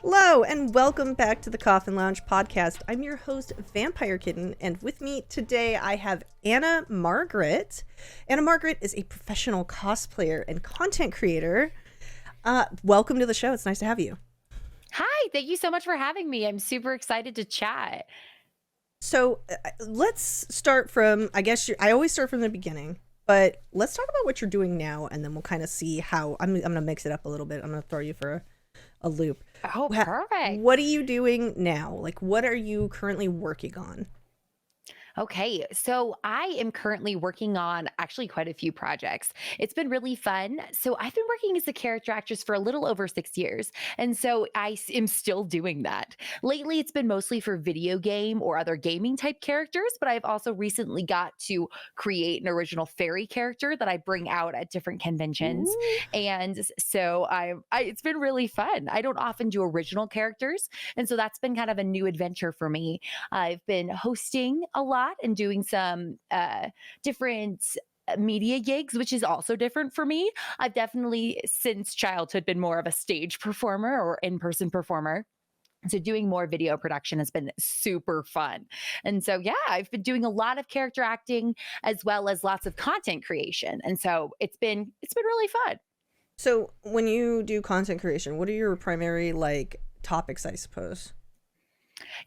Hello, and welcome back to the Coffin Lounge podcast. I'm your host, Vampire Kitten, and with me today I have Anna Margaret. Anna Margaret is a professional cosplayer and content creator. Welcome to the show. It's nice to have you. Hi, thank you so much for having me. I'm super excited to chat. So let's start from, I always start from the beginning, but let's talk about what you're doing now, and then we'll kind of see how, I'm going to mix it up a little bit. I'm going to throw you for a loop. Oh, perfect. What are you doing now? Like, what are you currently working on? Okay, so I am currently working on actually quite a few projects. It's been really fun. So I've been working as a character actress for a little over 6 years. And so am still doing that. Lately, it's been mostly for video game or other gaming type characters, but I've also recently got to create an original fairy character that I bring out at different conventions. Ooh. And so it's been really fun. I don't often do original characters. And so that's been kind of a new adventure for me. I've been hosting a lot and doing some different media gigs, which is also different for me. I've definitely since childhood been more of a stage performer or in-person performer. So doing more video production has been super fun. And so yeah, I've been doing a lot of character acting as well as lots of content creation. And so it's been really fun. So when you do content creation, what are your primary topics, I suppose?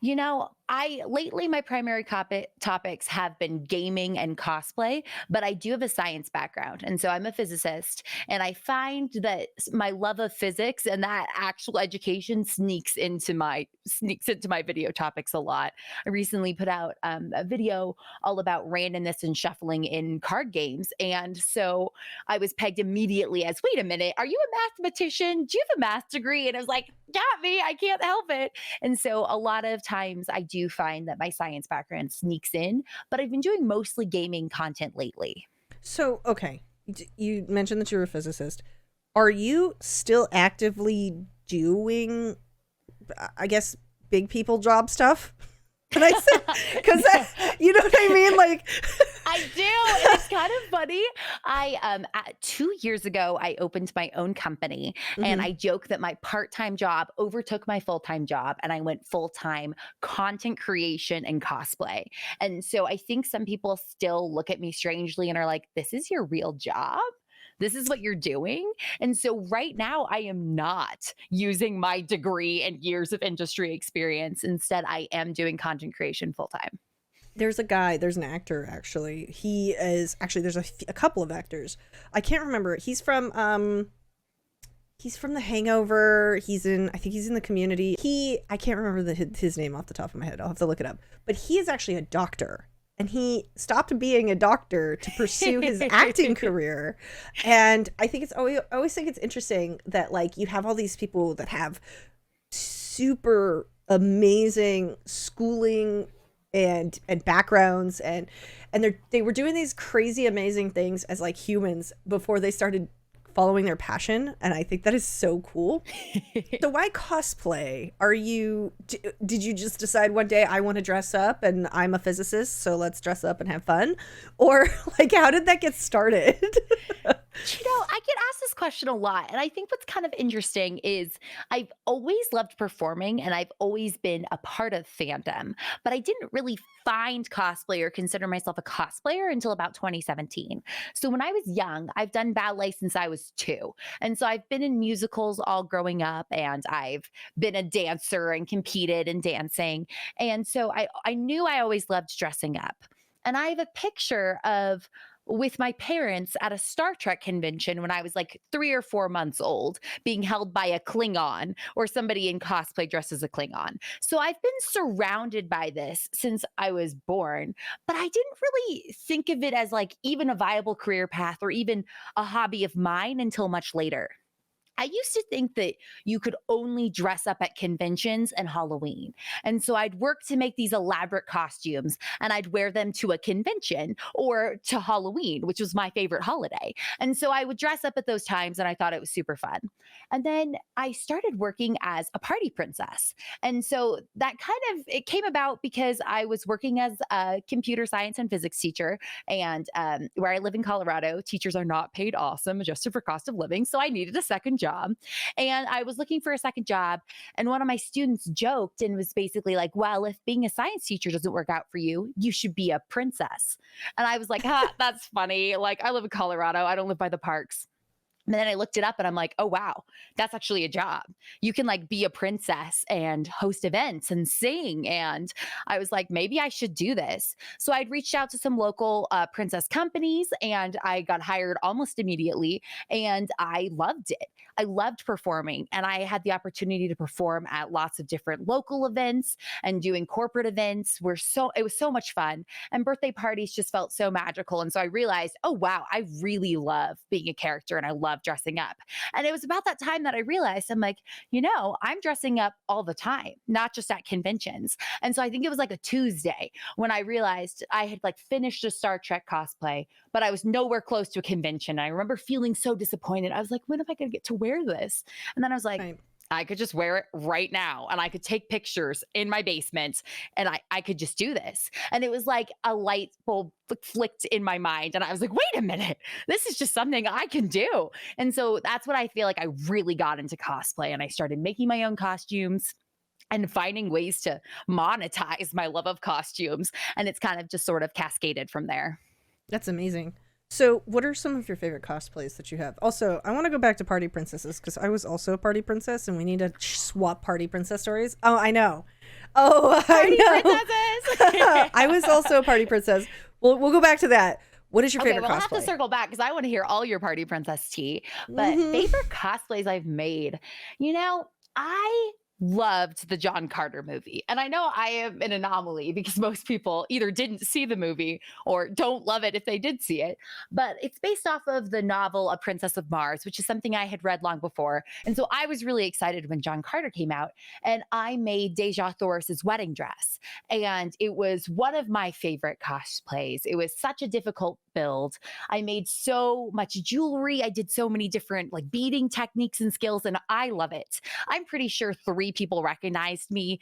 You know, lately my primary topics have been gaming and cosplay, but I do have a science background. And so I'm a physicist, and I find that my love of physics and that actual education sneaks into my video topics a lot. I recently put out a video all about randomness and shuffling in card games. And so I was pegged immediately as, wait a minute, are you a mathematician? Do you have a math degree? And I was like, got me, I can't help it. And so a lot of times I do find that my science background sneaks in, but I've been doing mostly gaming content lately. So, okay, you mentioned that you're a physicist. Are you still actively doing, I guess, big people job stuff? Can I say, because you know what I mean? Like, I do. It's kind of funny. 2 years ago, I opened my own company, and I joke that my part-time job overtook my full-time job, and I went full-time content creation and cosplay. And so I think some people still look at me strangely and are like, "This is your real job? This is what you're doing?" And so right now I am not using my degree and years of industry experience. Instead, I am doing content creation full time. there's an actor, actually. There's a couple of actors. I can't remember. He's from The Hangover. I think he's in The Community. I can't remember his name off the top of my head. I'll have to look it up. But he is actually a doctor. And he stopped being a doctor to pursue his acting career. And I think I always think it's interesting that you have all these people that have super amazing schooling and backgrounds, and they were doing these crazy amazing things as humans before they started following their passion, and I think that is so cool. So why cosplay? Did you just decide one day, I want to dress up and I'm a physicist, so let's dress up and have fun? Or how did that get started? I get asked this question a lot. And I think what's kind of interesting is I've always loved performing and I've always been a part of fandom, but I didn't really find cosplay or consider myself a cosplayer until about 2017. So when I was young, I've done ballet since I was 2. And so I've been in musicals all growing up, and I've been a dancer and competed in dancing. And so I knew I always loved dressing up. And I have a picture of with my parents at a Star Trek convention when I was 3 or 4 months old, being held by a Klingon or somebody in cosplay dressed as a Klingon. So I've been surrounded by this since I was born, but I didn't really think of it as even a viable career path or even a hobby of mine until much later. I used to think that you could only dress up at conventions and Halloween. And so I'd work to make these elaborate costumes and I'd wear them to a convention or to Halloween, which was my favorite holiday. And so I would dress up at those times and I thought it was super fun. And then I started working as a party princess. And so that it came about because I was working as a computer science and physics teacher. And where I live in Colorado, teachers are not paid awesome, adjusted for cost of living. So I needed a second job. job. And I was looking for a second job. And one of my students joked and was basically like, well, if being a science teacher doesn't work out for you, you should be a princess. And I was like, that's funny. Like, I live in Colorado, I don't live by the parks. And then I looked it up and I'm like, oh, wow, that's actually a job. You can like be a princess and host events and sing. And I was like, maybe I should do this. So I'd reached out to some local princess companies and I got hired almost immediately. And I loved it. I loved performing. And I had the opportunity to perform at lots of different local events and doing corporate events. It was so much fun. And birthday parties just felt so magical. And so I realized, oh, wow, I really love being a character and I love dressing up. And it was about that time that I realized I'm like, I'm dressing up all the time, not just at conventions. And so I think it was like a Tuesday when I realized I had like finished a Star Trek cosplay, but I was nowhere close to a convention. And I remember feeling so disappointed. I was like, when am I going to get to wear this? And then I was like, Right. I could just wear it right now and I could take pictures in my basement and I could just do this. And it was like a light bulb flicked in my mind. And I was like, wait a minute, this is just something I can do. And so that's what I feel like I really got into cosplay. And I started making my own costumes and finding ways to monetize my love of costumes. And it's kind of just sort of cascaded from there. That's amazing. So what are some of your favorite cosplays that you have? Also, I want to go back to party princesses because I was also a party princess and we need to swap party princess stories. Oh, I know. Oh, Party I know. princesses. I was also a party princess. We'll go back to that. What is your favorite I'll cosplay? have to circle back because I want to hear all your party princess tea. But favorite cosplays I've made, I loved the John Carter movie. And I know I am an anomaly because most people either didn't see the movie or don't love it if they did see it. But it's based off of the novel A Princess of Mars, which is something I had read long before. And so I was really excited when John Carter came out and I made Deja Thoris's wedding dress. And it was one of my favorite cosplays. It was such a difficult build. I made so much jewelry. I did so many different like beading techniques and skills, and I love it. I'm pretty sure 3 people recognized me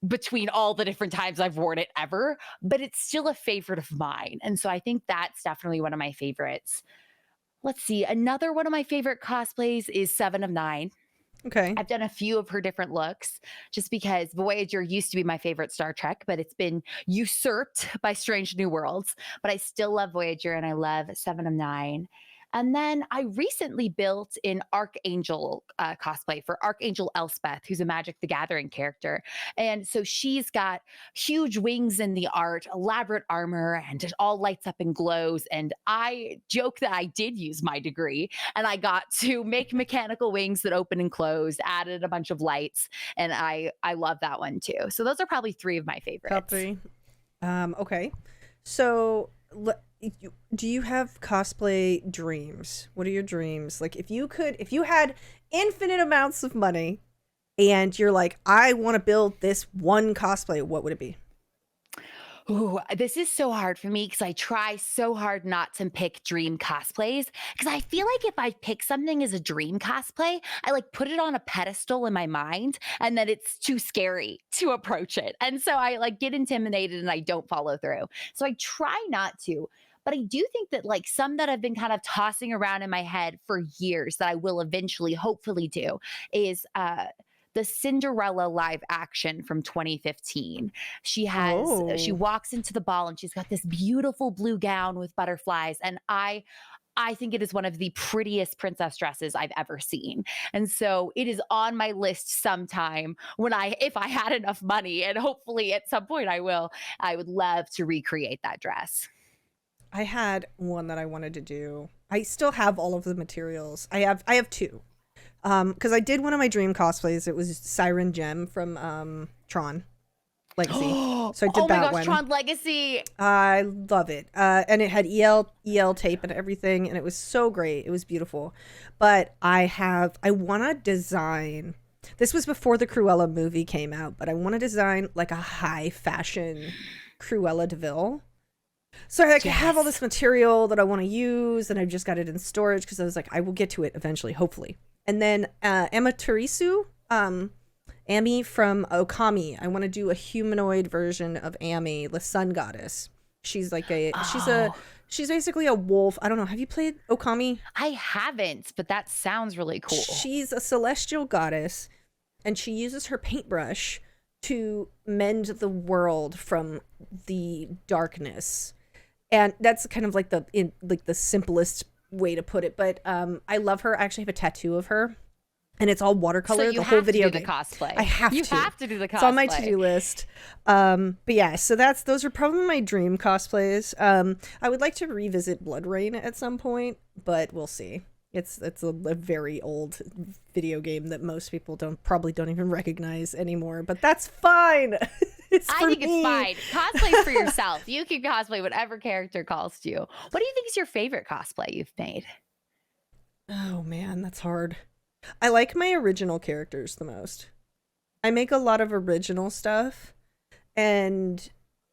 between all the different times I've worn it ever, but it's still a favorite of mine. And so I think that's definitely one of my favorites. Let's see. Another one of my favorite cosplays is Seven of Nine. Okay. I've done a few of her different looks just because Voyager used to be my favorite Star Trek, but it's been usurped by Strange New Worlds. But I still love Voyager and I love Seven of Nine. And then I recently built an Archangel cosplay for Archangel Elspeth, who's a Magic the Gathering character. And so she's got huge wings in the art, elaborate armor, and it all lights up and glows. And I joke that I did use my degree and I got to make mechanical wings that open and close, added a bunch of lights. And I love that one too. So those are probably 3 of my favorites. Top 3. Okay. So do you have cosplay dreams? What are your dreams? Like if you had infinite amounts of money and you're like, I want to build this one cosplay, what would it be? Ooh, this is so hard for me because I try so hard not to pick dream cosplays because I feel like if I pick something as a dream cosplay, I like put it on a pedestal in my mind and then it's too scary to approach it. And so I like get intimidated and I don't follow through. So I try not to. But I do think that like some that I've been kind of tossing around in my head for years that I will eventually hopefully do is the Cinderella live action from 2015. She walks into the ball and she's got this beautiful blue gown with butterflies. And I think it is one of the prettiest princess dresses I've ever seen. And so it is on my list sometime if I had enough money, and hopefully at some point I would love to recreate that dress. I had one that I wanted to do. I still have all of the materials. I have 2. Because I did one of my dream cosplays. It was Siren Gem from Tron Legacy. So I did that one. Oh my gosh, Tron Legacy. I love it. And it had EL tape and everything, and it was so great. It was beautiful. But I want to design. This was before the Cruella movie came out, but I want to design like a high fashion Cruella de Vil. So I have all this material that I want to use, and I've just got it in storage because I was like, I will get to it eventually, hopefully. And then Amaterasu, Amy from Okami. I want to do a humanoid version of Amy, the sun goddess. She's like Oh, she's basically a wolf. I don't know. Have you played Okami? I haven't, but that sounds really cool. She's a celestial goddess, and she uses her paintbrush to mend the world from the darkness. And that's kind of like the simplest way to put it. But I love her. I actually have a tattoo of her, and it's all watercolor. So you the whole have to video do the game. cosplay. I have You to. have to do the cosplay. It's on my to-do list. But yeah, so those are probably my dream cosplays. I would like to revisit Blood Rain at some point, but we'll see. It's a very old video game that most people probably don't even recognize anymore, but that's fine. I think it's fine. Cosplay for yourself. You can cosplay whatever character calls to you. What do you think is your favorite cosplay you've made? Oh man, that's hard. I like my original characters the most. I make a lot of original stuff, and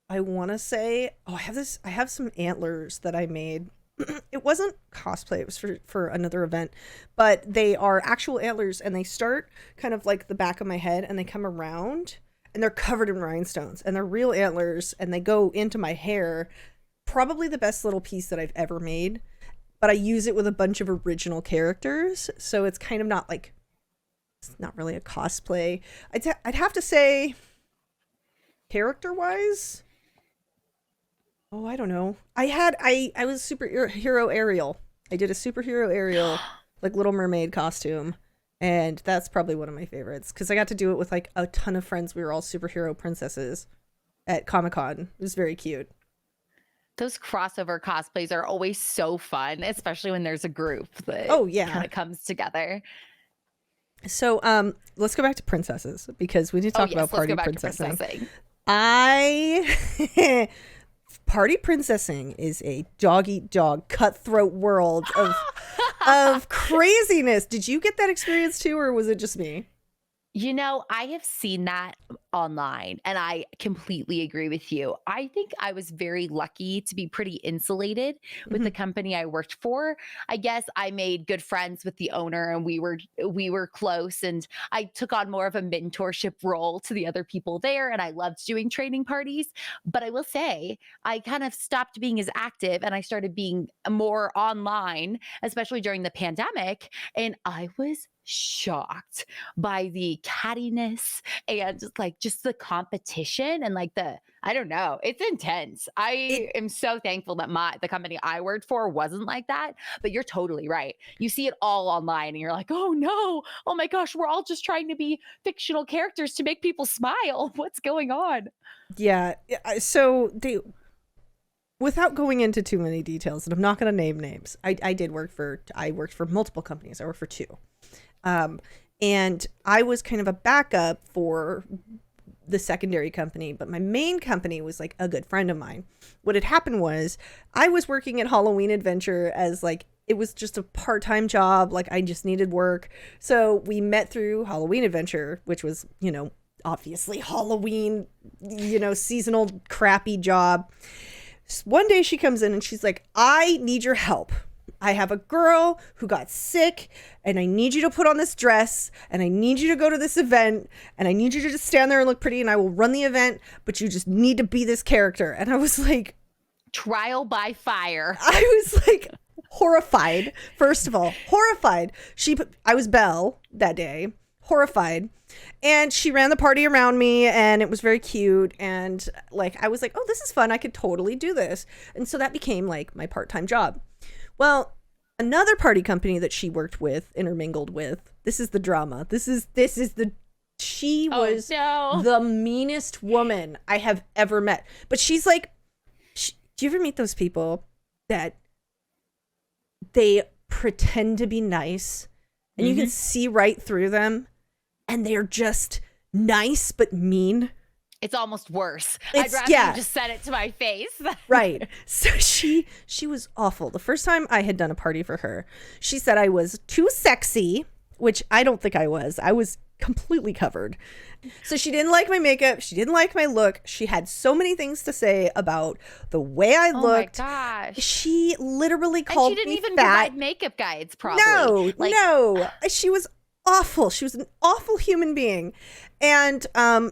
I want to say, I have some antlers that I made. It wasn't cosplay, it was for another event, but they are actual antlers, and they start kind of like the back of my head, and they come around, and they're covered in rhinestones, and they're real antlers, and they go into my hair. Probably the best little piece that I've ever made, but I use it with a bunch of original characters, so it's kind of not like, it's not really a cosplay. I'd have to say, character-wise, oh, I don't know. I was superhero Ariel. I did a superhero Ariel, like Little Mermaid costume, and that's probably one of my favorites, because I got to do it with like a ton of friends. We were all superhero princesses at Comic-Con. It was very cute. Those crossover cosplays are always so fun, especially when there's a group that kind of comes together. So let's go back to princesses, because we need to talk about party princessing. Party princessing is a dog-eat-dog cutthroat world of craziness. Did you get that experience too, or was it just me? You know, I have seen that online, and I completely agree with you. I think I was very lucky to be pretty insulated with the company I worked for. I guess I made good friends with the owner, and we were close, and I took on more of a mentorship role to the other people there, and I loved doing training parties. But I will say, I kind of stopped being as active, and I started being more online, especially during the pandemic, and I was shocked by the cattiness and just the competition and I don't know, it's intense. I am so thankful that the company I worked for wasn't like that, but you're totally right. You see it all online and you're like, oh no, oh my gosh, we're all just trying to be fictional characters to make people smile. What's going on? Yeah, so without going into too many details, and I'm not going to name names, I worked for multiple companies. I worked for two. And I was kind of a backup for the secondary company, but my main company was like a good friend of mine. What had happened was I was working at Halloween Adventure as it was just a part-time job. Like I just needed work. So we met through Halloween Adventure, which was, obviously Halloween, seasonal crappy job. One day she comes in and she's like, I need your help. I have a girl who got sick, and I need you to put on this dress, and I need you to go to this event, and I need you to just stand there and look pretty, and I will run the event, but you just need to be this character. And I was like, trial by fire. I was like horrified. First of all, horrified. I was Belle that day, horrified. And she ran the party around me, and it was very cute. And I was like, oh, this is fun. I could totally do this. And so that became my part-time job. Well, another party company that she worked with, intermingled with, this is the drama. She was the meanest woman I have ever met. But she's do you ever meet those people that they pretend to be nice and you can see right through them, and they're just nice but mean? It's almost worse. I'd rather you just said it to my face. Right. So she was awful. The first time I had done a party for her, she said I was too sexy, which I don't think I was. I was completely covered. So she didn't like my makeup. She didn't like my look. She had so many things to say about the way I looked. Oh my gosh. She literally called me fat. And she didn't even provide makeup guides, probably. No. She was awful. She was an awful human being. And I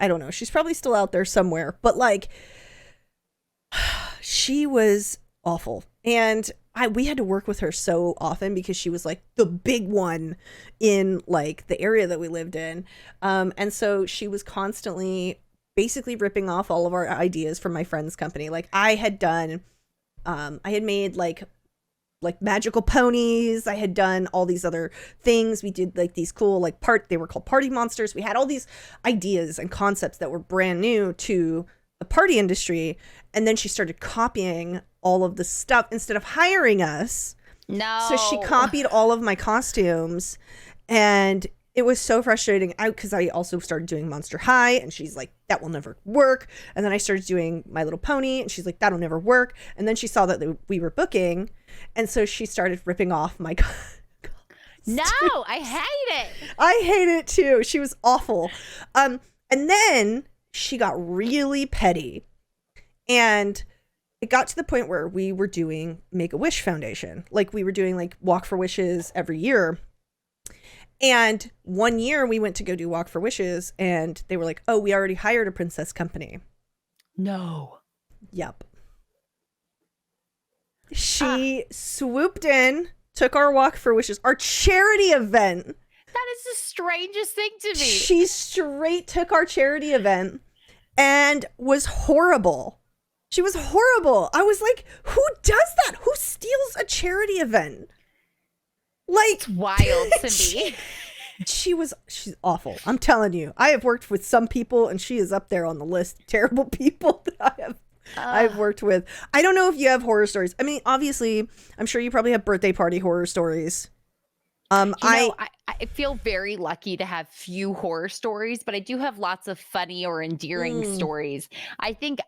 don't know, she's probably still out there somewhere, but She was awful. And we had to work with her so often because she was like the big one in like the area that we lived in. And so she was constantly basically ripping off all of our ideas from my friend's company. Like I had made like magical ponies. I had done all these other things. We did like these cool like they were called party monsters. We had all these ideas and concepts that were brand new to the party industry. And then she started copying all of the stuff instead of hiring us. No. So she copied all of my costumes, and it was so frustrating because I also started doing Monster High, and she's like, that will never work. And then I started doing My Little Pony, and she's like, that'll never work. And then she saw that we were booking, and so she started ripping off my No, I hate it. I hate it too. She was awful. And then she got really petty, and it got to the point where we were doing Make-A-Wish Foundation. Like we were doing like Walk for Wishes every year. And one year we went to go do Walk for Wishes, and they were like, oh, we already hired a princess company. No. Yep. She swooped in, took our Walk for Wishes, our charity event. That is the strangest thing to me. She straight took our charity event and was horrible. She was horrible. I was like, who does that? Who steals a charity event? Like, it's wild to me. She's awful. I'm telling you. I have worked with some people, and she is up there on the list of terrible people that I've worked with. I don't know if you have horror stories. I mean, obviously, I'm sure you probably have birthday party horror stories. I feel very lucky to have few horror stories, but I do have lots of funny or endearing stories. I think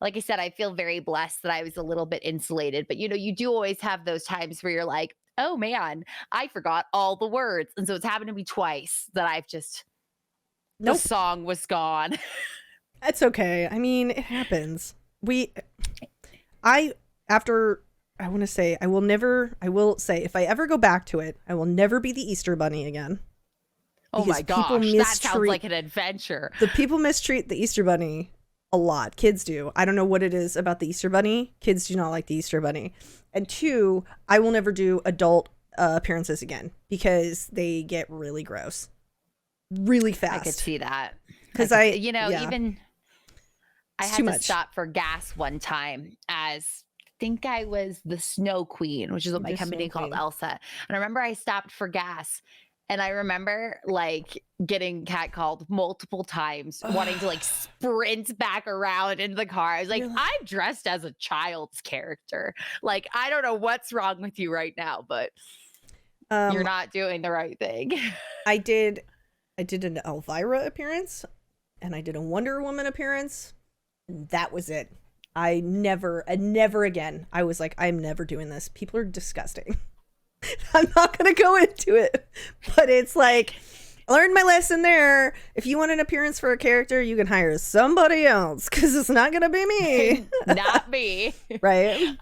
like I said, I feel very blessed that I was a little bit insulated, but you do always have those times where you're like, oh man, I forgot all the words. And so it's happened to me twice that I've just, the song was gone. That's okay. I mean, it happens. I will say, if I ever go back to it, I will never be the Easter Bunny again. Oh my gosh, that sounds like an adventure. The people mistreat the Easter Bunny a lot. Kids do. I don't know what it is about the Easter Bunny. Kids do not like the Easter Bunny. And two, I will never do adult appearances again because they get really gross. Really fast. I could see that. Because even I had to stop for gas one time as I think I was the Snow Queen, which is what my company called Elsa. And I remember I stopped for gas, and I remember like getting catcalled multiple times, wanting to like sprint back around into the car. I was like, I'm dressed as a child's character. Like, I don't know what's wrong with you right now, but you're not doing the right thing. I did an Elvira appearance, and I did a Wonder Woman appearance. And that was it. I never again. I was like, I'm never doing this. People are disgusting. I'm not going to go into it, but it's like, I learned my lesson there. If you want an appearance for a character, you can hire somebody else because it's not going to be me. Not me. Right.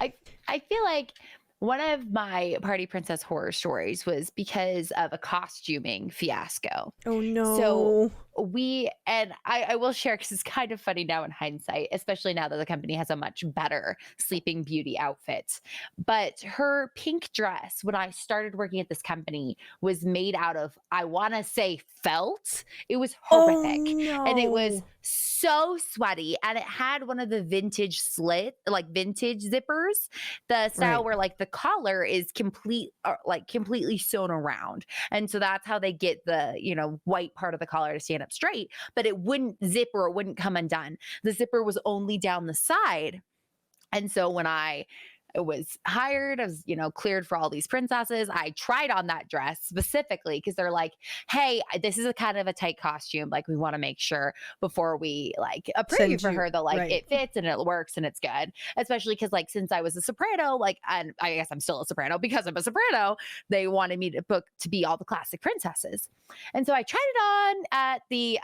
I feel like one of my party princess horror stories was because of a costuming fiasco. Oh no. So I will share because it's kind of funny now in hindsight, especially now that the company has a much better Sleeping Beauty outfit. But her pink dress, when I started working at this company, was made out of, I want to say, felt. It was horrific. Oh, no. And it was so sweaty. And it had one of the vintage vintage zippers, the style where like the collar is completely sewn around. And so that's how they get the, white part of the collar to stand up straight, but it wouldn't zip or it wouldn't come undone. The zipper was only down the side. And so when I was hired, I was, cleared for all these princesses. I tried on that dress specifically because they're like, hey, this is a kind of a tight costume. Like, we want to make sure before we like approve you for her that it fits and it works and it's good. Especially because since I was a soprano, and I guess I'm still a soprano because I'm a soprano, they wanted me to book to be all the classic princesses. And so I tried it on at the,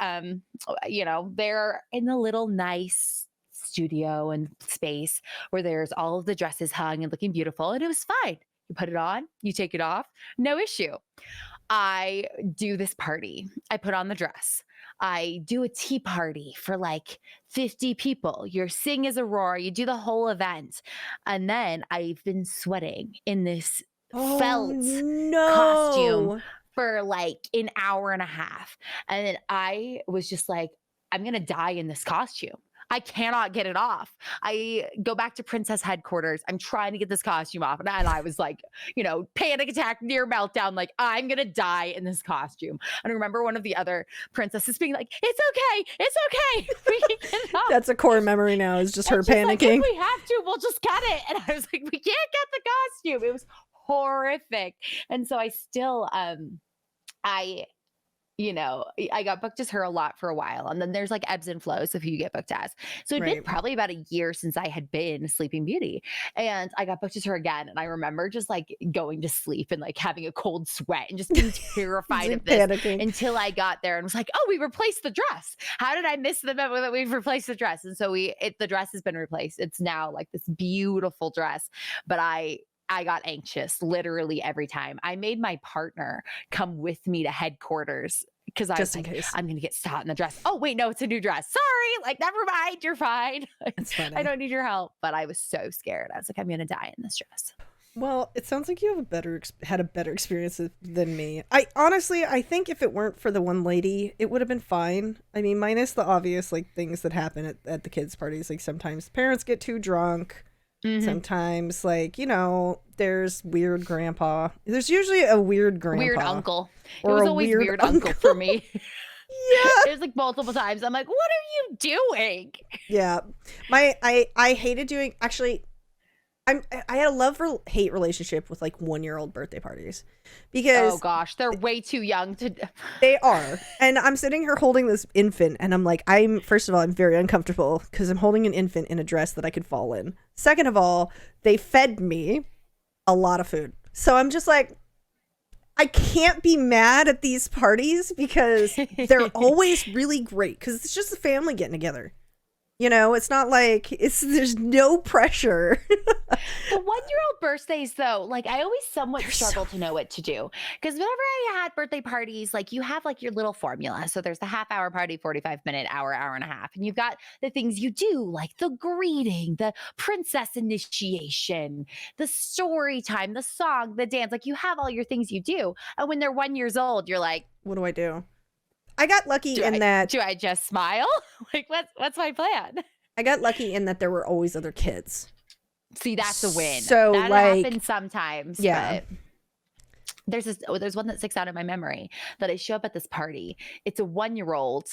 they're in the little nice studio and space where there's all of the dresses hung and looking beautiful, and it was fine. You put it on, you take it off, no issue. I do this party. I put on the dress. I do a tea party for like 50 people. You're sing as Aurora, you do the whole event. And then I've been sweating in this Oh felt costume no. for like an hour and a half. And then I was just like, I'm going to die in this costume. I cannot get it off. I go back to princess headquarters. I'm trying to get this costume off. And I was like, panic attack, near meltdown. Like, I'm going to die in this costume. And I remember one of the other princesses being like, it's okay. It's okay. We can get it off. That's a core memory now, is just her And she's like, panicking. if we have to, we'll just cut it. And I was like, we can't get the costume. It was horrific. And so I still, I got booked as her a lot for a while. And then there's like ebbs and flows of who you get booked as. So it'd been Right. probably about a year since I had been Sleeping Beauty. And I got booked as her again. And I remember just like going to sleep and like having a cold sweat and just being terrified of this Panicking. until I got there and was like, oh, we replaced the dress. How did I miss the memo that we've replaced the dress? And so the dress has been replaced. It's now like this beautiful dress. But I got anxious literally every time. I made my partner come with me to headquarters because I Just was in like, case. I'm going to get shot in the dress. Oh, wait, no, it's a new dress. Sorry. Like, never mind. You're fine. It's funny. I don't need your help. But I was so scared. I was like, I'm going to die in this dress. Well, it sounds like you have had a better experience than me. I think if it weren't for the one lady, it would have been fine. I mean, minus the obvious like things that happen at the kids' parties. Like sometimes parents get too drunk. Mhm. Sometimes, like, there's weird grandpa. There's usually a weird grandpa. Weird uncle. It or was a always weird weird uncle for me. Yeah. It was like multiple times. I'm like, what are you doing? Yeah. I hated doing, actually, I had a love-hate relationship with like 1-year-old birthday parties because Oh gosh, they're way too young to. they are. And I'm sitting here holding this infant and I'm like, first of all, I'm very uncomfortable because I'm holding an infant in a dress that I could fall in. Second of all, they fed me a lot of food. So I'm just like, I can't be mad at these parties because they're always really great because it's just a family getting together. It's not like there's no pressure. The 1-year-old birthdays, though, like I always somewhat They're struggle so to know what to do because whenever I had birthday parties, like you have like your little formula. So there's the half-hour party, 45-minute, hour and a half, and you've got the things you do, like the greeting, the princess initiation, the story time, the song, the dance. Like you have all your things you do, and when they're 1 years old, you're like, What do I do? I got lucky do I just smile? Like what's my plan? I got lucky in that there were always other kids. See, that's a win. So, that like, happens sometimes. yeah. But there's one that sticks out in my memory that I show up at this party. It's a 1-year-old,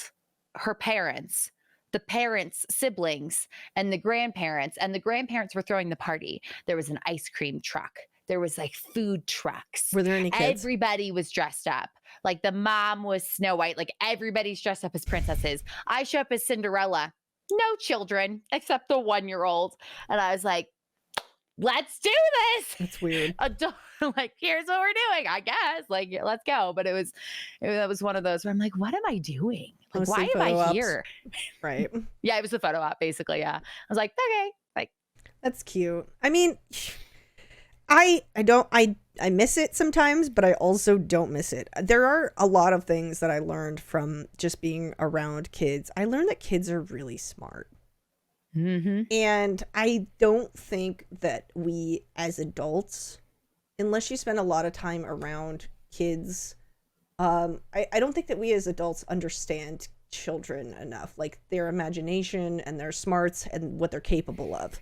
her parents, the parents' siblings, and the grandparents. And the grandparents were throwing the party. There was an ice cream truck. There was like food trucks. Were there any kids? Everybody was dressed up. Like the mom was Snow White. Like everybody's dressed up as princesses. I show up as Cinderella. No children except the 1-year-old. And I was like, let's do this. That's weird. Like, here's what we're doing, I guess. Like, let's go. But that was one of those where I'm like, what am I doing? Like, Mostly why am I photo ops. here? Right. Yeah, it was a photo op, basically. Yeah. I was like, okay. Like, That's cute. I mean, I miss it sometimes, but I also don't miss it. There are a lot of things that I learned from just being around kids. I learned that kids are really smart. mm-hmm. And I don't think that we as adults, unless you spend a lot of time around kids, I don't think that we as adults understand children enough, like their imagination and their smarts and what they're capable of.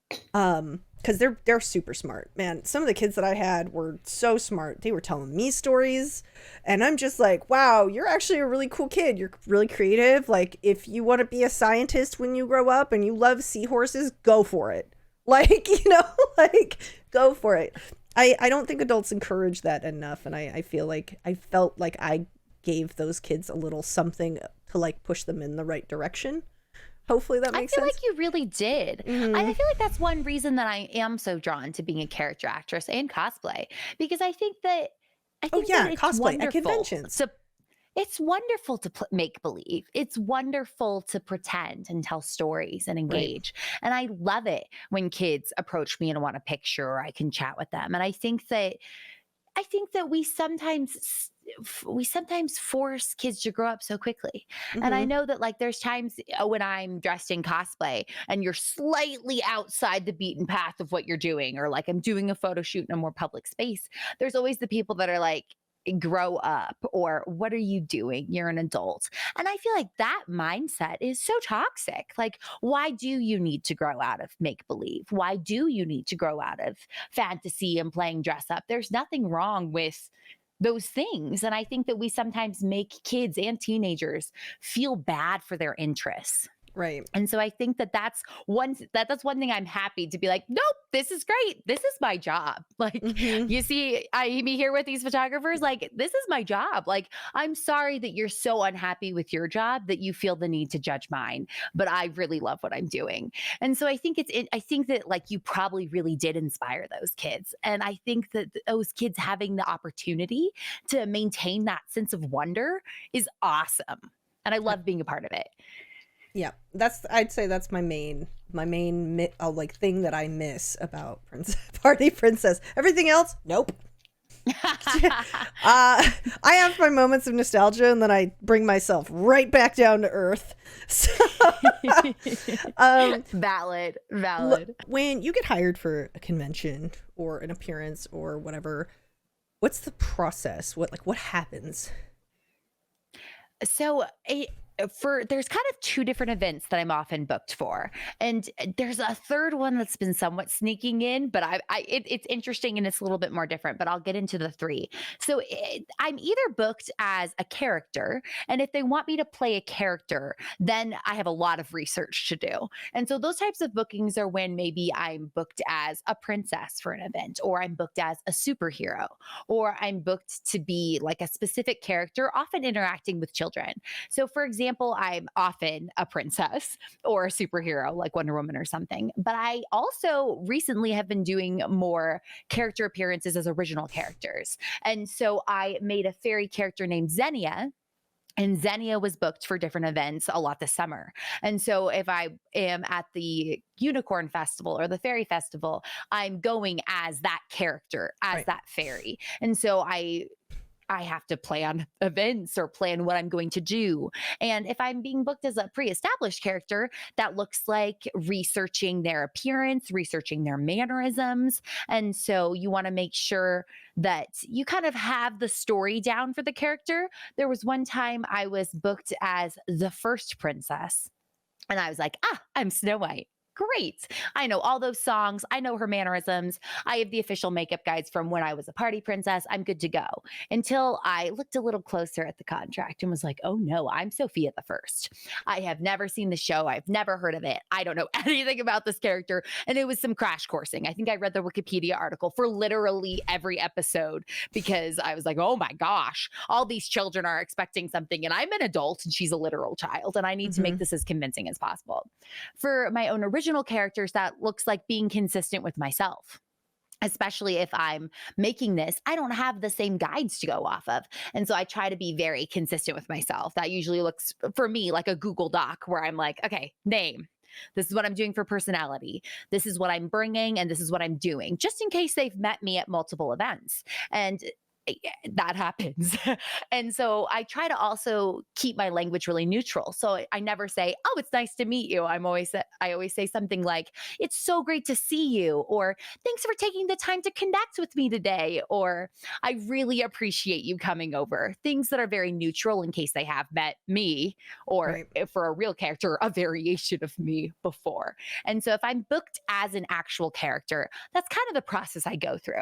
Because they're super smart, man. Some of the kids that I had were so smart. They were telling me stories, and I'm just like, wow, you're actually a really cool kid. You're really creative. Like, if you want to be a scientist when you grow up and you love seahorses, go for it. Like, like, go for it. I don't think adults encourage that enough, and I felt like I gave those kids a little something to like push them in the right direction. Hopefully that makes sense. I feel like you really did. Mhm. I feel like that's one reason that I am so drawn to being a character actress and cosplay, because I think that that it's cosplay at wonderful conventions. it's wonderful to make believe. It's wonderful to pretend and tell stories and engage. And I love it when kids approach me and want a picture or I can chat with them. And I think that we sometimes we sometimes force kids to grow up so quickly. And I Hmm. know that like there's times when I'm dressed in cosplay and you're slightly outside the beaten path of what you're doing, or like I'm doing a photo shoot in a more public space. There's always the people that are like, grow up, or what are you doing? You're an adult. And I feel like that mindset is so toxic. Like, why do you need to grow out of make believe? Why do you need to grow out of fantasy and playing dress up? There's nothing wrong with those things. And I think that we sometimes make kids and teenagers feel bad for their interests. Right. And so I think that that's one thing I'm happy to be like, nope, this is great. This is my job. Like, Hmm. you see, I me here with these photographers, like this is my job. Like, I'm sorry that you're so unhappy with your job that you feel the need to judge mine, but I really love what I'm doing. And so I think I think that like you probably really did inspire those kids. And I think that those kids having the opportunity to maintain that sense of wonder is awesome. And I love being a part of it. Yeah, I'd say that's my main like thing that I miss about Princess Party Princess. Everything else, nope. I have my moments of nostalgia, and then I bring myself right back down to earth. So, Valid, valid. when you get hired for a convention or an appearance or whatever, what's the process? What happens? So there's kind of two different events that I'm often booked for, and there's a third one that's been somewhat sneaking in, but it's interesting and it's a little bit more different. But I'll get into the three. So I'm either booked as a character, and if they want me to play a character, then I have a lot of research to do. And so those types of bookings are when maybe I'm booked as a princess for an event, or I'm booked as a superhero, or I'm booked to be like a specific character, often interacting with children. So, for example, I'm often a princess or a superhero like Wonder Woman or something. But I also recently have been doing more character appearances as original characters. And so I made a fairy character named Xenia, and Xenia was booked for different events a lot this summer. And so if I am at the Unicorn Festival or the Fairy Festival, I'm going as that character, as Right. that fairy. And so I have to plan events or plan what I'm going to do. And if I'm being booked as a pre established character, that looks like researching their appearance, researching their mannerisms. And so you want to make sure that you kind of have the story down for the character. There was one time I was booked as the first princess. And I was like, I'm Snow White. Great. I know all those songs. I know her mannerisms. I have the official makeup guides from when I was a party princess. I'm good to go. Until I looked a little closer at the contract and was like, oh no, I'm Sophia the First. I have never seen the show. I've never heard of it. I don't know anything about this character. And it was some crash coursing. I think I read the Wikipedia article for literally every episode because I was like, oh my gosh, all these children are expecting something and I'm an adult and she's a literal child. And I need to make Hmm. this as convincing as possible. For my own original characters, that looks like being consistent with myself. Especially if I'm making this, I don't have the same guides to go off of. And so I try to be very consistent with myself. That usually looks for me like a Google Doc where I'm like, okay, name. This is what I'm doing for personality. This is what I'm bringing, and this is what I'm doing, just in case they've met me at multiple events. And that happens. And so I try to also keep my language really neutral. So I never say, "Oh, it's nice to meet you." I always say something like, "It's so great to see you," or "Thanks for taking the time to connect with me today," or "I really appreciate you coming over." Things that are very neutral in case they have met me, or Right. if for a real character, a variation of me before. And so if I'm booked as an actual character, that's kind of the process I go through.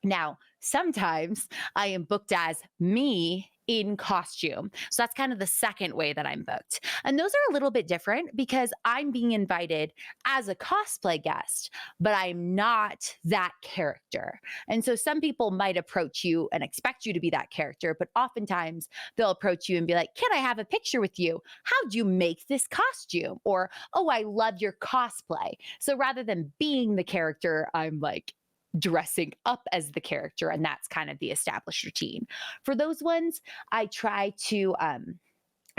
Now, sometimes I am booked as me in costume. So that's kind of the second way that I'm booked. And those are a little bit different because I'm being invited as a cosplay guest, but I'm not that character. And so some people might approach you and expect you to be that character, but oftentimes they'll approach you and be like, "Can I have a picture with you? How'd you make this costume?" Or, "Oh, I love your cosplay." So rather than being the character, I'm like, dressing up as the character, and that's kind of the established routine. For those ones, I try to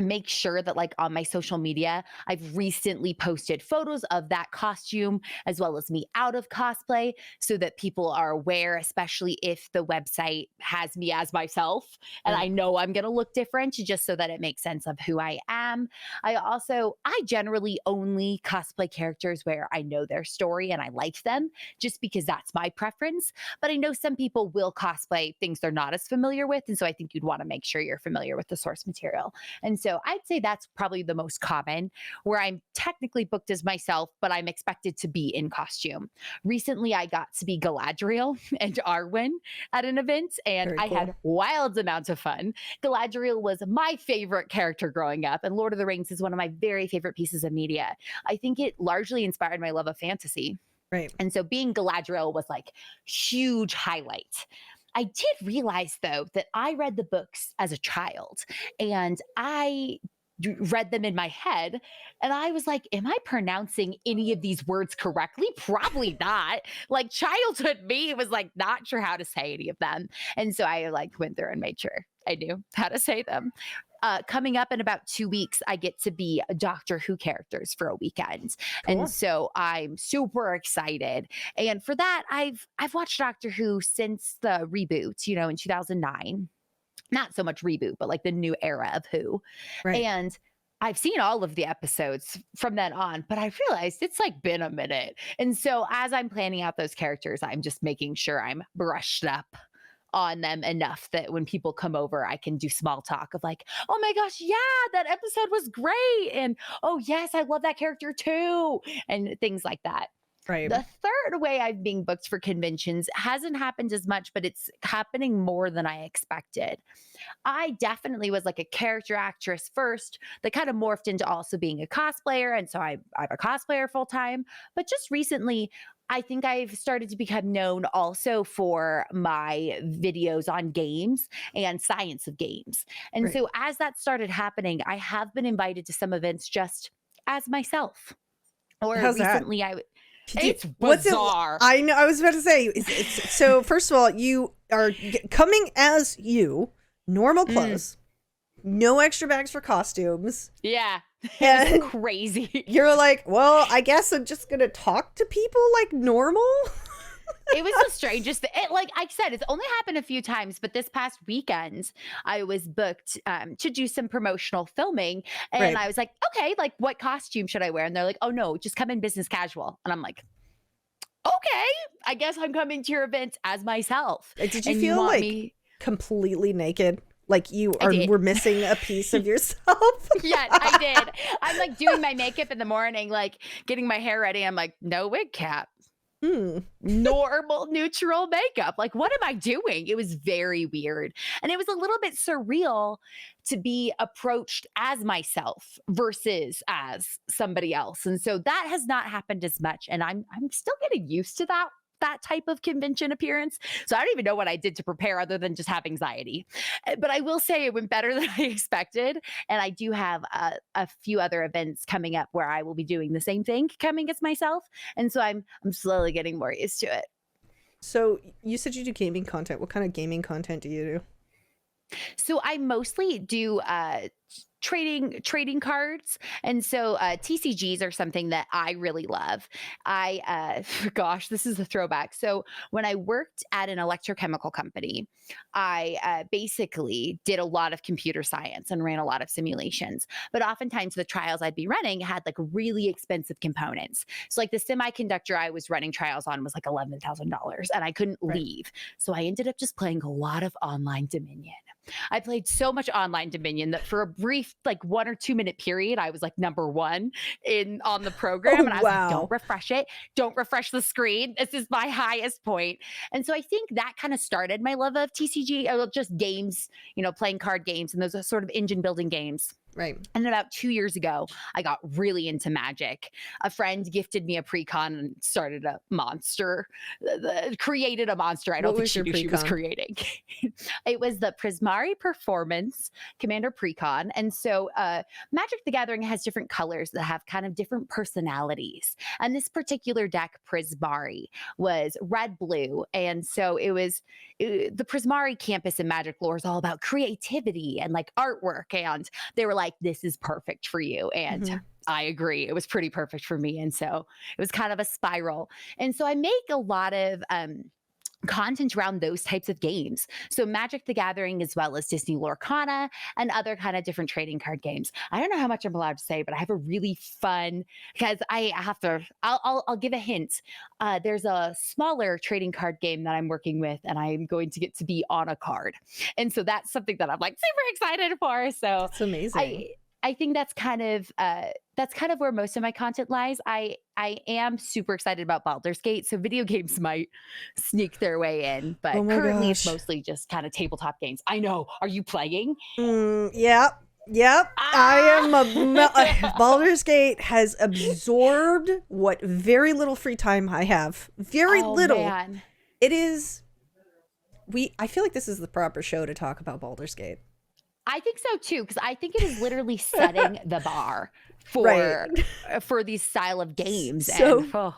make sure that like on my social media, I've recently posted photos of that costume as well as me out of cosplay so that people are aware, especially if the website has me as myself and Right. I know I'm going to look different, just so that it makes sense of who I am. I generally only cosplay characters where I know their story and I like them just because that's my preference. But I know some people will cosplay things they're not as familiar with. And so I think you'd want to make sure you're familiar with the source material. And so I'd say that's probably the most common, where I'm technically booked as myself, but I'm expected to be in costume. Recently, I got to be Galadriel and Arwen at an event, and Very I cool. had wild amounts of fun. Galadriel was my favorite character growing up, and Lord of the Rings is one of my very favorite pieces of media. I think it largely inspired my love of fantasy. Right. And so being Galadriel was like huge highlight. I did realize though that I read the books as a child and I read them in my head and I was like, am I pronouncing any of these words correctly? Probably not. Like childhood me was like not sure how to say any of them. And so I like went there and made sure I knew how to say them. Coming up in about 2 weeks, I get to be a Doctor Who characters for a weekend, and Cool. so I'm super excited. And for that, I've watched Doctor Who since the reboot, in 2009. Not so much reboot, but like the new era of Who, Right. and I've seen all of the episodes from then on, but I realized it's like been a minute. And so as I'm planning out those characters, I'm just making sure I'm brushed up on them enough that when people come over, I can do small talk of like, oh my gosh, yeah, that episode was great. And oh, yes, I love that character too. And things like that. Right. The third way I've been booked for conventions hasn't happened as much, but it's happening more than I expected. I definitely was like a character actress first that kind of morphed into also being a cosplayer. And so I'm a cosplayer full time. But just recently, I think I've started to become known also for my videos on games and science of games. And Right. so as that started happening, I have been invited to some events just as myself. Or How's that? recently, Do you- it's what's it? bizarre. I know. I was about to say. So first of all, you are coming as you, normal clothes, no extra bags for costumes. Yeah. And It's crazy. you're like, well, I guess I'm just gonna talk to people like normal. It was the strangest thing. Like I said, it's only happened a few times, but this past weekend, I was booked to do some promotional filming. And Right. I was like, okay, like what costume should I wear? And they're like, oh no, just come in business casual. And I'm like, okay, I guess I'm coming to your event as myself. Did you And feel want like me? completely naked? Like you I did. were missing a piece of yourself? Yes, I did. I'm like doing my makeup in the morning, like getting my hair ready. I'm like, no wig cap. Normal neutral makeup. Like, what am I doing? It was very weird. And it was a little bit surreal to be approached as myself versus as somebody else. And so that has not happened as much. And I'm still getting used to that type of convention appearance. So I don't even know what I did to prepare other than just have anxiety. But I will say it went better than I expected. And I do have a few other events coming up where I will be doing the same thing, coming as myself. And so I'm slowly getting more used to it. So you said you do gaming content. What kind of gaming content do you do? So I mostly do trading cards, and so TCGs are something that I really love. Gosh, this is a throwback. So when I worked at an electrochemical company, I basically did a lot of computer science and ran a lot of simulations. But oftentimes the trials I'd be running had like really expensive components. So like the semiconductor I was running trials on was like $11,000, and I couldn't leave. So I ended up just playing a lot of online Dominion. I played so much online Dominion that for a brief, like 1 or 2 minute period, I was like number one on the program. Oh, and I was like, wow. don't refresh it. Don't refresh the screen. This is my highest point. And so I think that kind of started my love of TCG, or just games, playing card games and those sort of engine building games. Right. And then about 2 years ago, I got really into Magic. A friend gifted me a precon and started a monster, created a monster. I don't What think was she your knew she was precon? creating. It was the Prismari Performance Commander Precon. And so Magic the Gathering has different colors that have kind of different personalities. And this particular deck, Prismari, was red-blue. And so the Prismari campus in Magic lore is all about creativity and like artwork. And they were like, like, this is perfect for you. And Hmm. I agree. It was pretty perfect for me. And so it was kind of a spiral. And so I make a lot of content around those types of games. So Magic the Gathering, as well as Disney Lorcana and other kind of different trading card games. I don't know how much I'm allowed to say, but I have a really fun, because I have to, I'll give a hint. There's a smaller trading card game that I'm working with, and I'm going to get to be on a card. And so that's something that I'm like super excited for. So It's amazing. I think that's kind of where most of my content lies. I am super excited about Baldur's Gate, so video games might sneak their way in, Oh but my currently it's gosh. mostly just kind of tabletop games. I know. Are you playing? Yep. Yep. I am Ah! Baldur's Gate has absorbed what very little free time I have. Very Oh little. man. It is I feel like this is the proper show to talk about Baldur's Gate. I think so too, because I think it is literally setting the bar Right. for these style of games. So, And oh,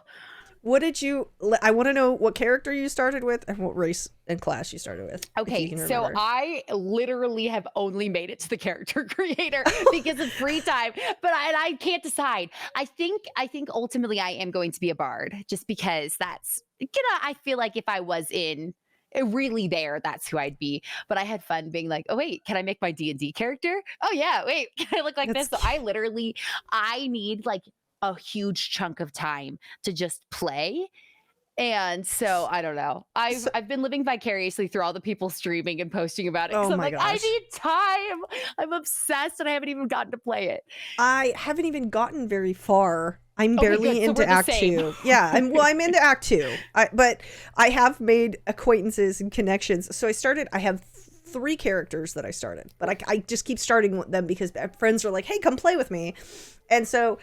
what did you I want to know what character you started with and what race and class you started with. If you okay, can so remember. I literally have only made it to the character creator because of free time, but I can't decide. I think ultimately I am going to be a bard, just because that's, I feel like if I was in really there, that's who I'd be. But I had fun being like, oh wait, can I make my D&D character? Oh yeah, wait, can I look like That's this? So I need like a huge chunk of time to just play. And so I don't know. I've so, I've been living vicariously through all the people streaming and posting about it, oh because I'm my like, I gosh. need time. I'm obsessed and I haven't even gotten to play it. I haven't even gotten very far. I'm Okay, barely good. So into we're the Act same. 2. Yeah, I'm into Act 2. But I have made acquaintances and connections. So I have 3 characters that I started. But I just keep starting with them because friends are like, "Hey, come play with me." And so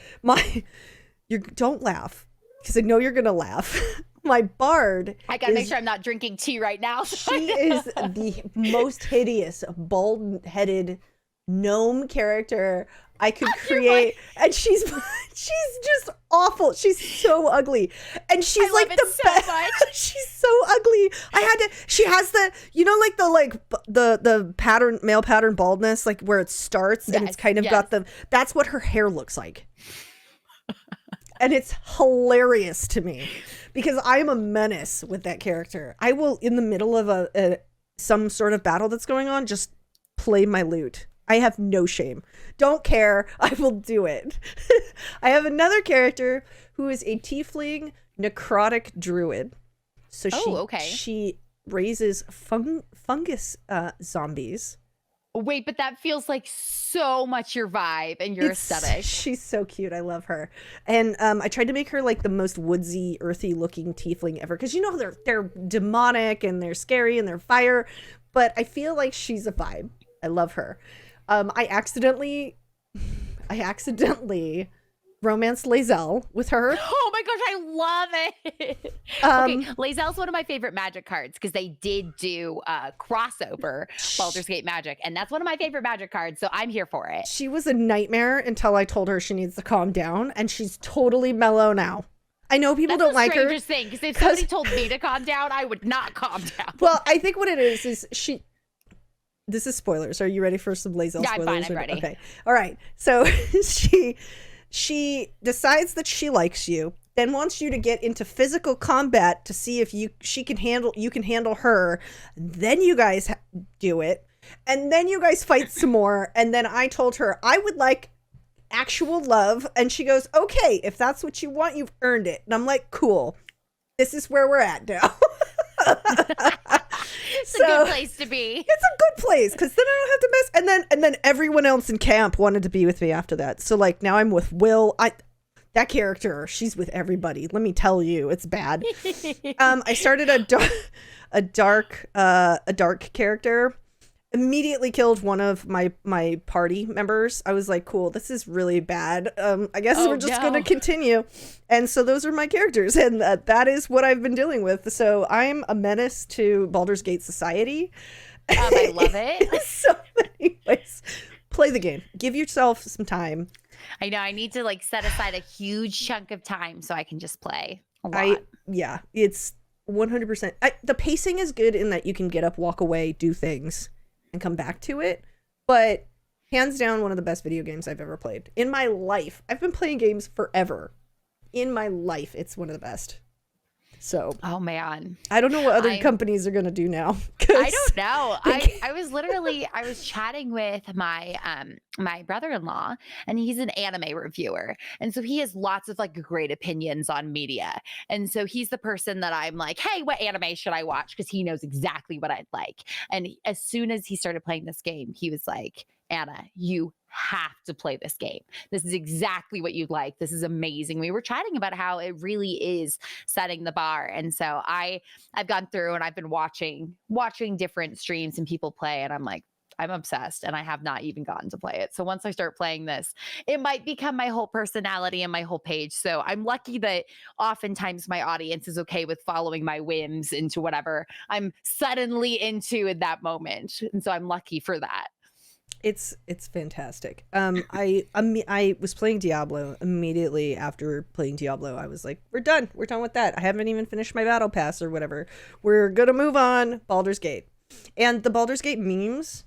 you don't laugh, because I know you're going to laugh. My bard I gotta make sure I'm not drinking tea right now. she is the most hideous, bald-headed gnome character I could create, and she's just awful. She's so ugly, and she's I like love it the so best. much. She's so ugly. She has the, like the pattern, male pattern baldness, like where it starts and it's Yes, kind of yes. got that's what her hair looks like. And it's hilarious to me because I'm a menace with that character. I will, in the middle of some sort of battle that's going on, just play my lute. I have no shame. Don't care. I will do it. I have another character who is a tiefling necrotic druid. So Okay. she raises fungus zombies. Wait, but that feels like so much your vibe and your aesthetic. She's so cute. I love her. And I tried to make her like the most woodsy, earthy looking tiefling ever, because they're demonic and they're scary and they're fire, but I feel like she's a vibe. I love her. I accidentally romanced Lae'zel with her. Oh my gosh, I love it. Okay, Lae'zel's one of my favorite Magic cards because they did do crossover Baldur's Gate Magic, and that's one of my favorite Magic cards, so I'm here for it. She was a nightmare until I told her she needs to calm down, and she's totally mellow now. I know people That's don't like her. That's the strangest thing, because if somebody told me to calm down, I would not calm down. Well, I think what it is she... This is spoilers. Are you ready for some Lae'zel spoilers? Yeah, I'm fine. I'm ready. Okay. All right. So she decides that she likes you, then wants you to get into physical combat to see if you can handle her. Then you guys do it, and then you guys fight some more. And then I told her I would like actual love, and she goes, "Okay, if that's what you want, you've earned it." And I'm like, "Cool. This is where we're at now." It's a good place to be. It's a good place because then I don't have to mess. And then everyone else in camp wanted to be with me after that. So like now I'm with Will. That character, she's with everybody. Let me tell you, it's bad. I started a dark character. Immediately killed one of my party members. I was like, cool, this is really bad. I guess we're just going to continue. And so those are my characters, and that is what I've been dealing with. So I'm a menace to Baldur's Gate society. I love it. In so many ways. Play the game. Give yourself some time. I know. I need to like set aside a huge chunk of time so I can just play a lot. Yeah, it's 100%. The pacing is good in that you can get up, walk away, do things, and come back to it. But Hands down, one of the best video games I've ever played in my life. I've been playing games forever. In my life, it's one of the best. So, oh man, I don't know what other companies are going to do now. I don't know. I was chatting with my my brother-in-law, and he's an anime reviewer. And so he has lots of like great opinions on media. And so he's the person that I'm like, "Hey, what anime should I watch?" because he knows exactly what I'd like. And as soon as he started playing this game, he was like, "Anna, you have to play this game. This is exactly what you'd like. This is amazing." We were chatting about how it really is setting the bar. And so I've gone through and I've been watching different streams and people play, and I'm like, I'm obsessed, and I have not even gotten to play it. So once I start playing this, it might become my whole personality and my whole page. So I'm lucky that oftentimes my audience is okay with following my whims into whatever I'm suddenly into in that moment. And so I'm lucky for that. It's fantastic. I was playing Diablo immediately after playing Diablo. I was like, we're done with that. I haven't even finished my battle pass or whatever. We're gonna move on. Baldur's Gate, and the Baldur's Gate memes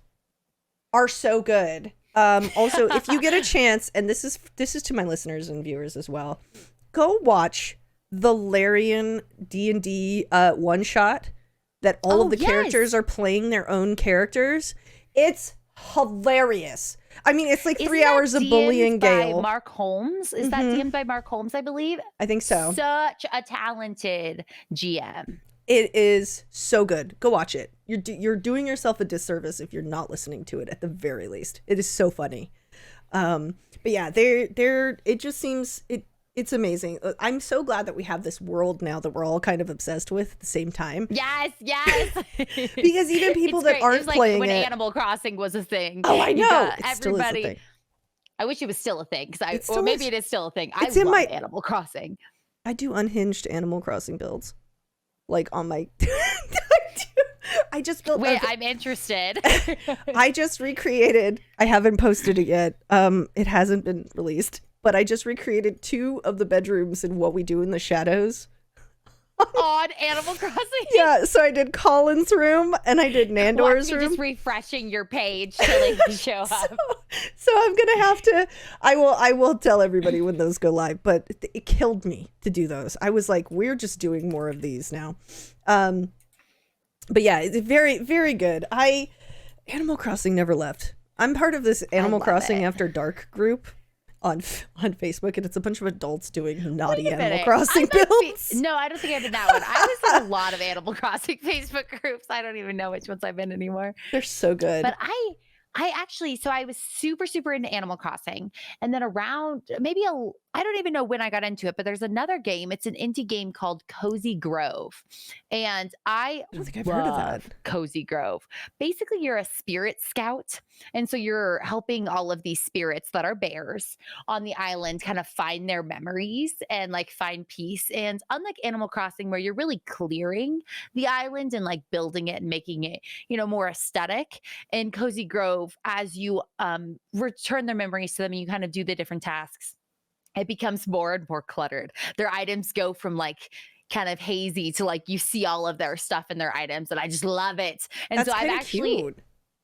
are so good. Also, if you get a chance, and this is to my listeners and viewers as well, go watch the Larian D&D one shot that all of the characters are playing their own characters. It's hilarious. I mean, it's like 3 hours of bullying Gale. By Mark Holmes? Is that DM'd by Mark Holmes, I believe? I think so. Such a talented GM. It is so good. Go watch it. You're doing yourself a disservice if you're not listening to it at the very least. It is so funny. But yeah, it just seems it's amazing. I'm so glad that we have this world now that we're all kind of obsessed with at the same time. Yes. Because even people that aren't playing when it, Animal Crossing was a thing. Oh, I know. Everybody. Still is a thing. I wish it was still a thing, or maybe it is still a thing. I love Animal Crossing. I do unhinged Animal Crossing builds, like on my. I just built. Wait, I'm interested. I just recreated. I haven't posted it yet. It hasn't been released. But I just recreated 2 of the bedrooms in What We Do in the Shadows. On Animal Crossing? Yeah, so I did Colin's room and I did Nandor's room. Just refreshing your page till they show up. So I'm gonna have to. I will tell everybody when those go live. But it killed me to do those. I was like, we're just doing more of these now. But yeah, it's very, very good. Animal Crossing never left. I'm part of this Animal Crossing After Dark group on Facebook, and it's a bunch of adults doing naughty Animal Crossing builds. No, I don't think I've been that one. I was in a lot of Animal Crossing Facebook groups. I don't even know which ones I'm in anymore. They're so good. But I actually, so I was super, super into Animal Crossing. And then around I don't even know when I got into it, but there's another game. It's an indie game called Cozy Grove. And I don't think I've heard of that. Cozy Grove. Basically, you're a spirit scout. And so you're helping all of these spirits that are bears on the island kind of find their memories and like find peace. And unlike Animal Crossing, where you're really clearing the island and like building it and making it, more aesthetic, in Cozy Grove, as you return their memories to them and you kind of do the different tasks, it becomes more and more cluttered. Their items go from like kind of hazy to like you see all of their stuff in their items, and I just love it. And that's so I've actually cute.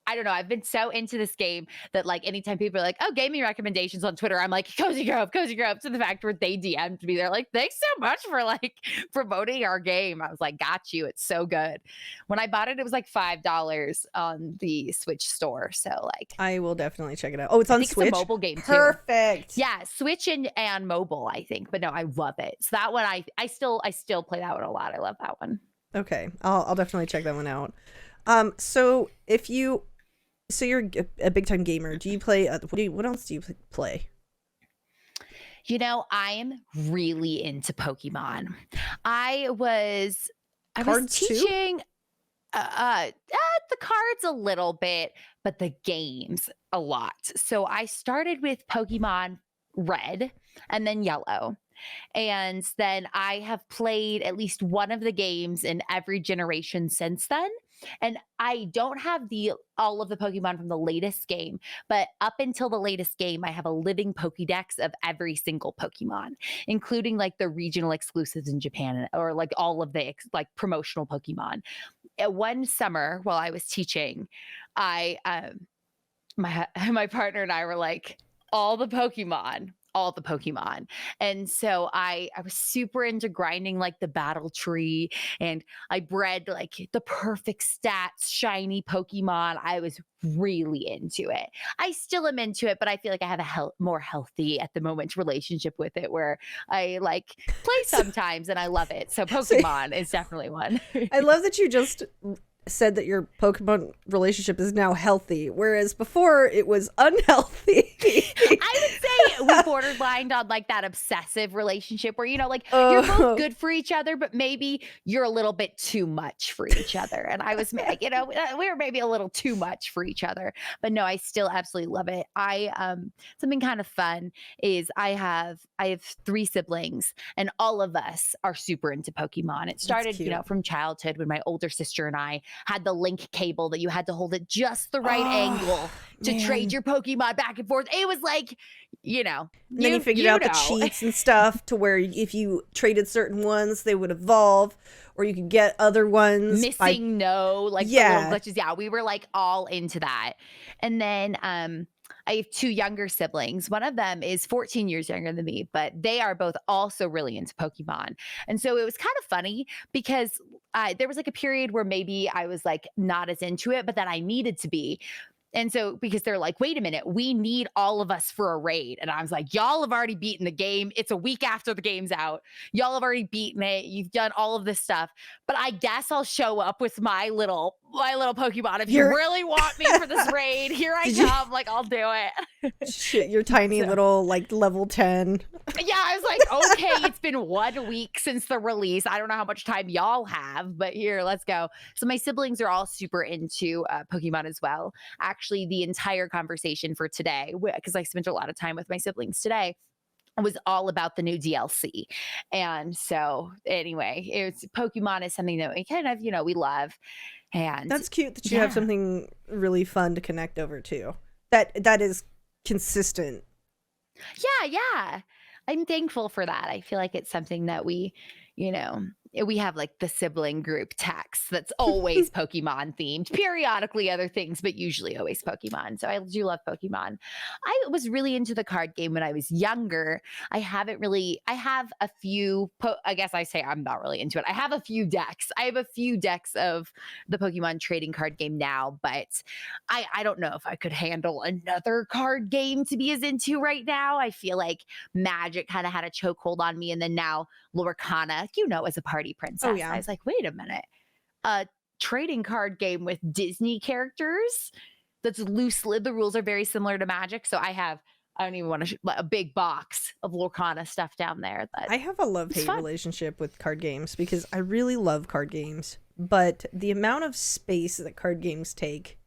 I don't know. I've been so into this game that like anytime people are like, "Oh, gaming recommendations on Twitter," I'm like, Cozy Grove. To the fact where they DM'd me, they're like, "Thanks so much for like promoting our game." I was like, "Got you. It's so good." When I bought it, it was like $5 on the Switch store. So like, I will definitely check it out. Oh, it's on Switch. It's a mobile game too. Perfect. Yeah, Switch and mobile, I think. But no, I love it. So that one, I still play that one a lot. I love that one. Okay, I'll definitely check that one out. So you're a big time gamer. Do you play? What else do you play? I am really into Pokemon. I was teaching the cards a little bit, but the games a lot. So I started with Pokemon Red and then Yellow. And then I have played at least one of the games in every generation since then. And I don't have all of the Pokemon from the latest game, but up until the latest game, I have a living Pokédex of every single Pokemon, including like the regional exclusives in Japan or like all of the like promotional Pokemon. One summer while I was teaching, I my partner and I were like, all the Pokemon, all the Pokemon. And so I was super into grinding like the battle tree, and I bred like the perfect stats shiny Pokemon. I was really into it. I still am into it, but I feel like I have a more healthy at the moment relationship with it, where I like play So, sometimes and I love it. So so Pokemon is definitely one. I love that you just said that your Pokemon relationship is now healthy, whereas before it was unhealthy. I would say we borderlined on like that obsessive relationship where, like you're both Oh, good for each other, but maybe you're a little bit too much for each other. And I was, we were maybe a little too much for each other. But no, I still absolutely love it. Something kind of fun is I have 3 siblings, and all of us are super into Pokemon. It that's started, cute. from childhood when my older sister and I had the link cable that you had to hold at just the right Oh, angle to trade man. your Pokemon back and forth. It was like, And then you figured you out the know. cheats and stuff to where if you traded certain ones, they would evolve, or you could get other ones by. Missing no, like the little Yeah. glitches. Yeah, we were like all into that. And then I have 2 younger siblings. One of them is 14 years younger than me, but they are both also really into Pokemon. And so it was kind of funny because there was like a period where maybe I was like not as into it, but that I needed to be. And so, because they're like, wait a minute, we need all of us for a raid. And I was like, y'all have already beaten the game. It's a week after the game's out. Y'all have already beaten it. You've done all of this stuff. But I guess I'll show up with my little Pokemon. If you You're really want me for this raid, here I Did you come. Like, I'll do it. shit, your tiny So, little like level 10. yeah, I was like, okay, it's been 1 week since the release. I don't know how much time y'all have, but here, let's go. So my siblings are all super into Pokemon as well. Actually, the entire conversation for today, because I spent a lot of time with my siblings today, was all about the new DLC. And so anyway, it's Pokemon is something that we kind of, we love. And That's cute that you have yeah. something really fun to connect over to. That is consistent. Yeah. I'm thankful for that. I feel like it's something that you know, we have like the sibling group text that's always Pokemon themed, periodically other things, but usually always Pokemon. So I do love Pokemon. I was really into the card game when I was younger. I have a few, I guess I say I'm not really into it. I have a few decks. I have a few decks of the Pokemon trading card game now, but I don't know if I could handle another card game to be as into right now. I feel like Magic kind of had a chokehold on me. And then now Lorcana, as a party Oh princess. yeah. I was like, wait a minute. A trading card game with Disney characters that's loosely, the rules are very similar to Magic. So I don't even want to, a big box of Lorcana stuff down there. I That have a it's love-hate fun. relationship with card games because I really love card games, but the amount of space that card games take,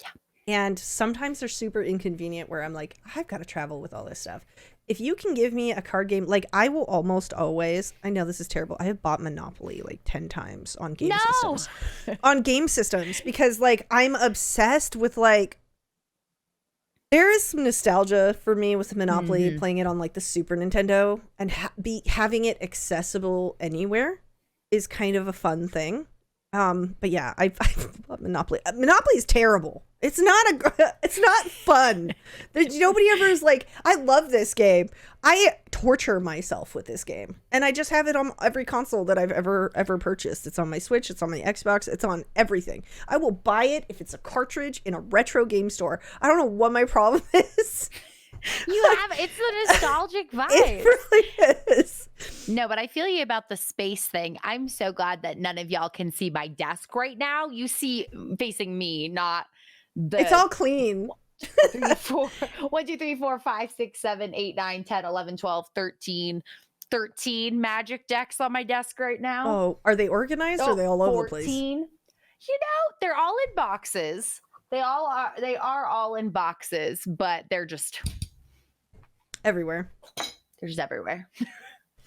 Yeah. and sometimes they're super inconvenient where I'm like, I've got to travel with all this stuff. If you can give me a card game, like I will almost always, I know this is terrible. I have bought Monopoly like 10 times on game No. systems. On game systems because like I'm obsessed with like there is some nostalgia for me with Monopoly Mhm. playing it on like the Super Nintendo and having it accessible anywhere is kind of a fun thing. But yeah, I love Monopoly. Monopoly is terrible. It's not fun. There's nobody ever is like, I love this game. I torture myself with this game, and I just have it on every console that I've ever purchased. It's on my Switch. It's on my Xbox. It's on everything. I will buy it if it's a cartridge in a retro game store. I don't know what my problem is. It's the nostalgic vibe. It really is. No, but I feel you about the space thing. I'm so glad that none of y'all can see my desk right now. You see facing me, not It's the all clean. 3, 4, 1, 2, 3, 4, 5, 6, 7, 8, 9, 10, 11, 12, 13, 13 magic decks on my desk right now. Oh, are they organized or are Oh, they all over the place? 14. They're all in boxes. They are all in boxes, but they're just Everywhere. everywhere.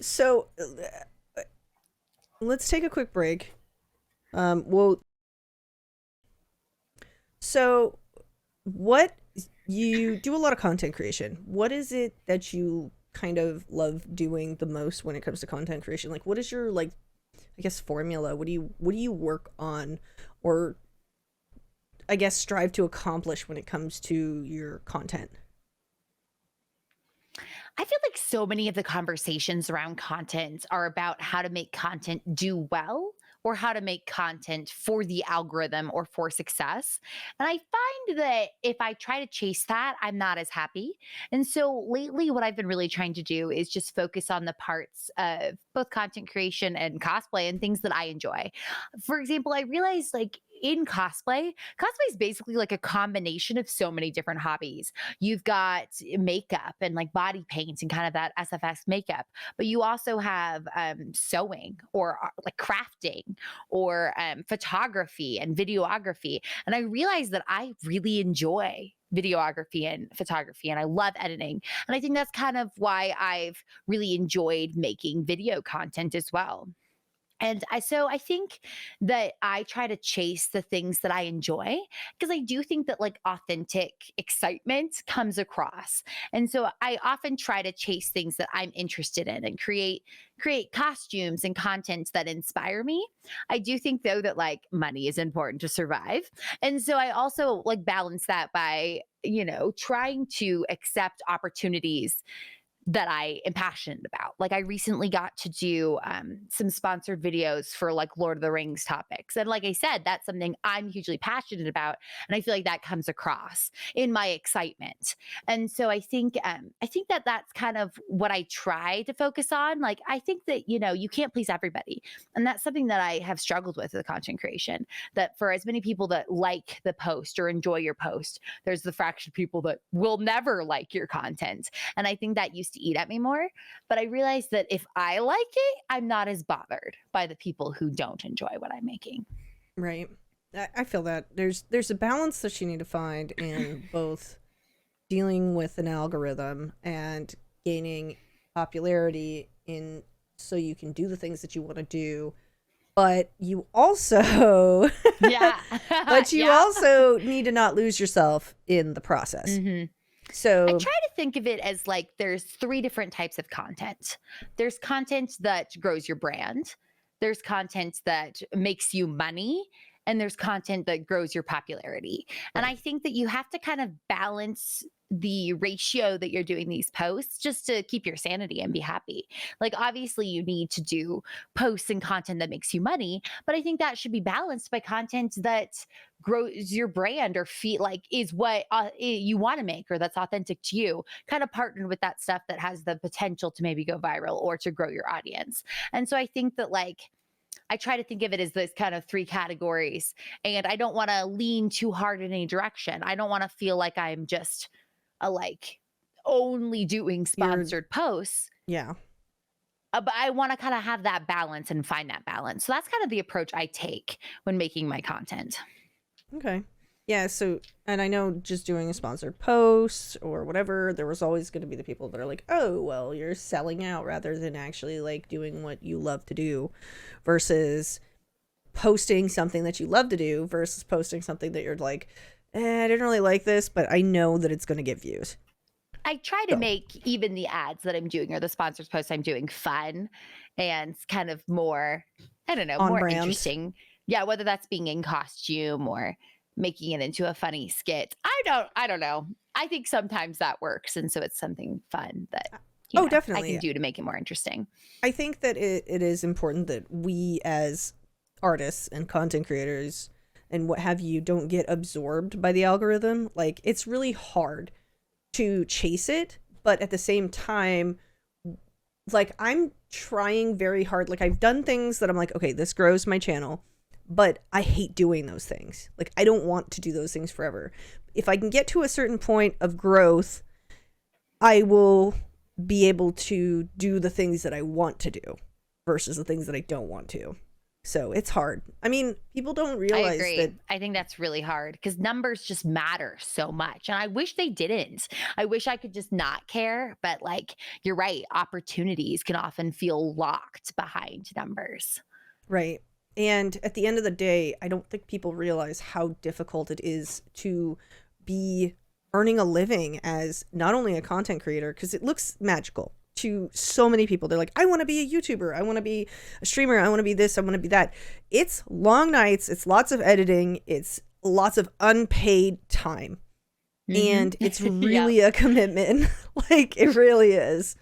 So let's take a quick break. Well, so what you do a lot of content creation. What is it that you kind of love doing the most when it comes to content creation? Like, what is your like, I guess formula? What do you work on, or I guess, strive to accomplish when it comes to your content? I feel like so many of the conversations around content are about how to make content do well or how to make content for the algorithm or for success. And I find that if I try to chase that, I'm not as happy. And so lately, what I've been really trying to do is just focus on the parts of both content creation and cosplay and things that I enjoy. For example, I realized like in cosplay is basically like a combination of so many different hobbies. You've got makeup and like body paint and kind of that SFX makeup, but you also have sewing or like crafting or photography and videography. And I realized that I really enjoy videography and photography and I love editing. And I think that's kind of why I've really enjoyed making video content as well. And I think that I try to chase the things that I enjoy because I do think that like authentic excitement comes across. And so I often try to chase things that I'm interested in and create costumes and content that inspire me. I do think though that like money is important to survive. And so I also like balance that by, trying to accept opportunities that I am passionate about. Like I recently got to do some sponsored videos for like Lord of the Rings topics. And like I said, that's something I'm hugely passionate about. And I feel like that comes across in my excitement. And so I think that that's kind of what I try to focus on. Like I think that, you can't please everybody. And that's something that I have struggled with content creation, that for as many people that like the post or enjoy your post, there's the fraction of people that will never like your content. And I think that used to eat at me more. But I realized that if I like it, I'm not as bothered by the people who don't enjoy what I'm making. Right. I feel that there's a balance that you need to find in both dealing with an algorithm and gaining popularity in so you can do the things that you want to do, but you also Yeah. but you Yeah. also need to not lose yourself in the process. Mhm. I So try to think of it as like there's three different types of content. There's content that grows your brand, there's content that makes you money, and there's content that grows your popularity. And right. I think that you have to kind of balance the ratio that you're doing these posts just to keep your sanity and be happy. Like obviously you need to do posts and content that makes you money, but I think that should be balanced by content that grows your brand or feel like is what you want to make or that's authentic to you, kind of partnered with that stuff that has the potential to maybe go viral or to grow your audience. And so I think that like I try to think of it as this kind of three categories, and I don't want to lean too hard in any direction. I don't want to feel like I'm just a like only doing You're sponsored posts, yeah. but I want to kind of have that balance and find that balance. So that's kind of the approach I take when making my content. Okay. Yeah, so, and I know just doing a sponsored post or whatever, there was always going to be the people that are like, oh, well, you're selling out rather than actually like doing what you love to do versus posting something that you love to do versus posting something that you're like, I didn't really like this, but I know that it's going to get views. I try to So, make even the ads that I'm doing or the sponsors posts I'm doing fun and kind of more, I don't know, on more brand. interesting. Yeah, whether that's being in costume or making it into a funny skit. I don't know. I think sometimes that works. And so it's something fun that I Definitely. can do to make it more interesting. I think that it is important that we as artists and content creators and what have you don't get absorbed by the algorithm. Like it's really hard to chase it, but at the same time, like I'm trying very hard. Like I've done things that I'm like, okay, this grows my channel, but I hate doing those things. Like I don't want to do those things forever. If I can get to a certain point of growth, I will be able to do the things that I want to do versus the things that I don't want to. So it's hard. I mean, people don't I realize agree. that. I think that's really hard because numbers just matter so much. And I wish they didn't. I wish I could just not care. But like, you're right. Opportunities can often feel locked behind numbers. Right. And at the end of the day, I don't think people realize how difficult it is to be earning a living as not only a content creator, because it looks magical to so many people. They're like, I want to be a YouTuber. I want to be a streamer. I want to be this. I want to be that. It's long nights. It's lots of editing. It's lots of unpaid time. And it's Yeah. really a commitment. Like, it really is.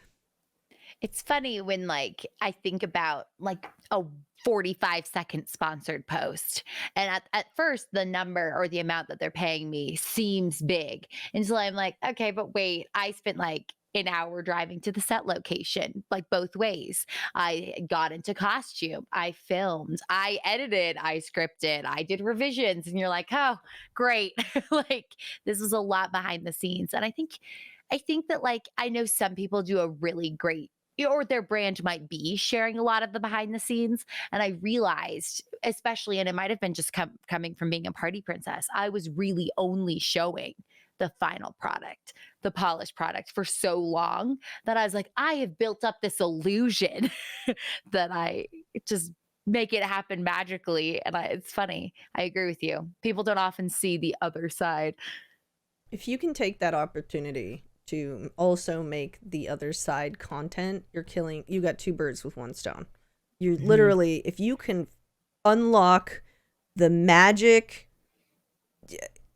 It's funny when like I think about like a 45-second sponsored post. And at first the number or the amount that they're paying me seems big until I'm like, okay, but wait, I spent like an hour driving to the set location, like both ways. I got into costume, I filmed, I edited, I scripted, I did revisions, and you're like, oh, great. Like this is a lot behind the scenes. And I think that like I know some people do a really great or their brand might be sharing a lot of the behind the scenes. And I realized, especially, and it might have been just coming from being a party princess, I was really only showing the final product, the polished product for so long that I was like, I have built up this illusion that I just make it happen magically. And it's funny. I agree with you. People don't often see the other side. If you can take that opportunity to also make the other side content, you got two birds with one stone. You literally, if you can unlock the magic,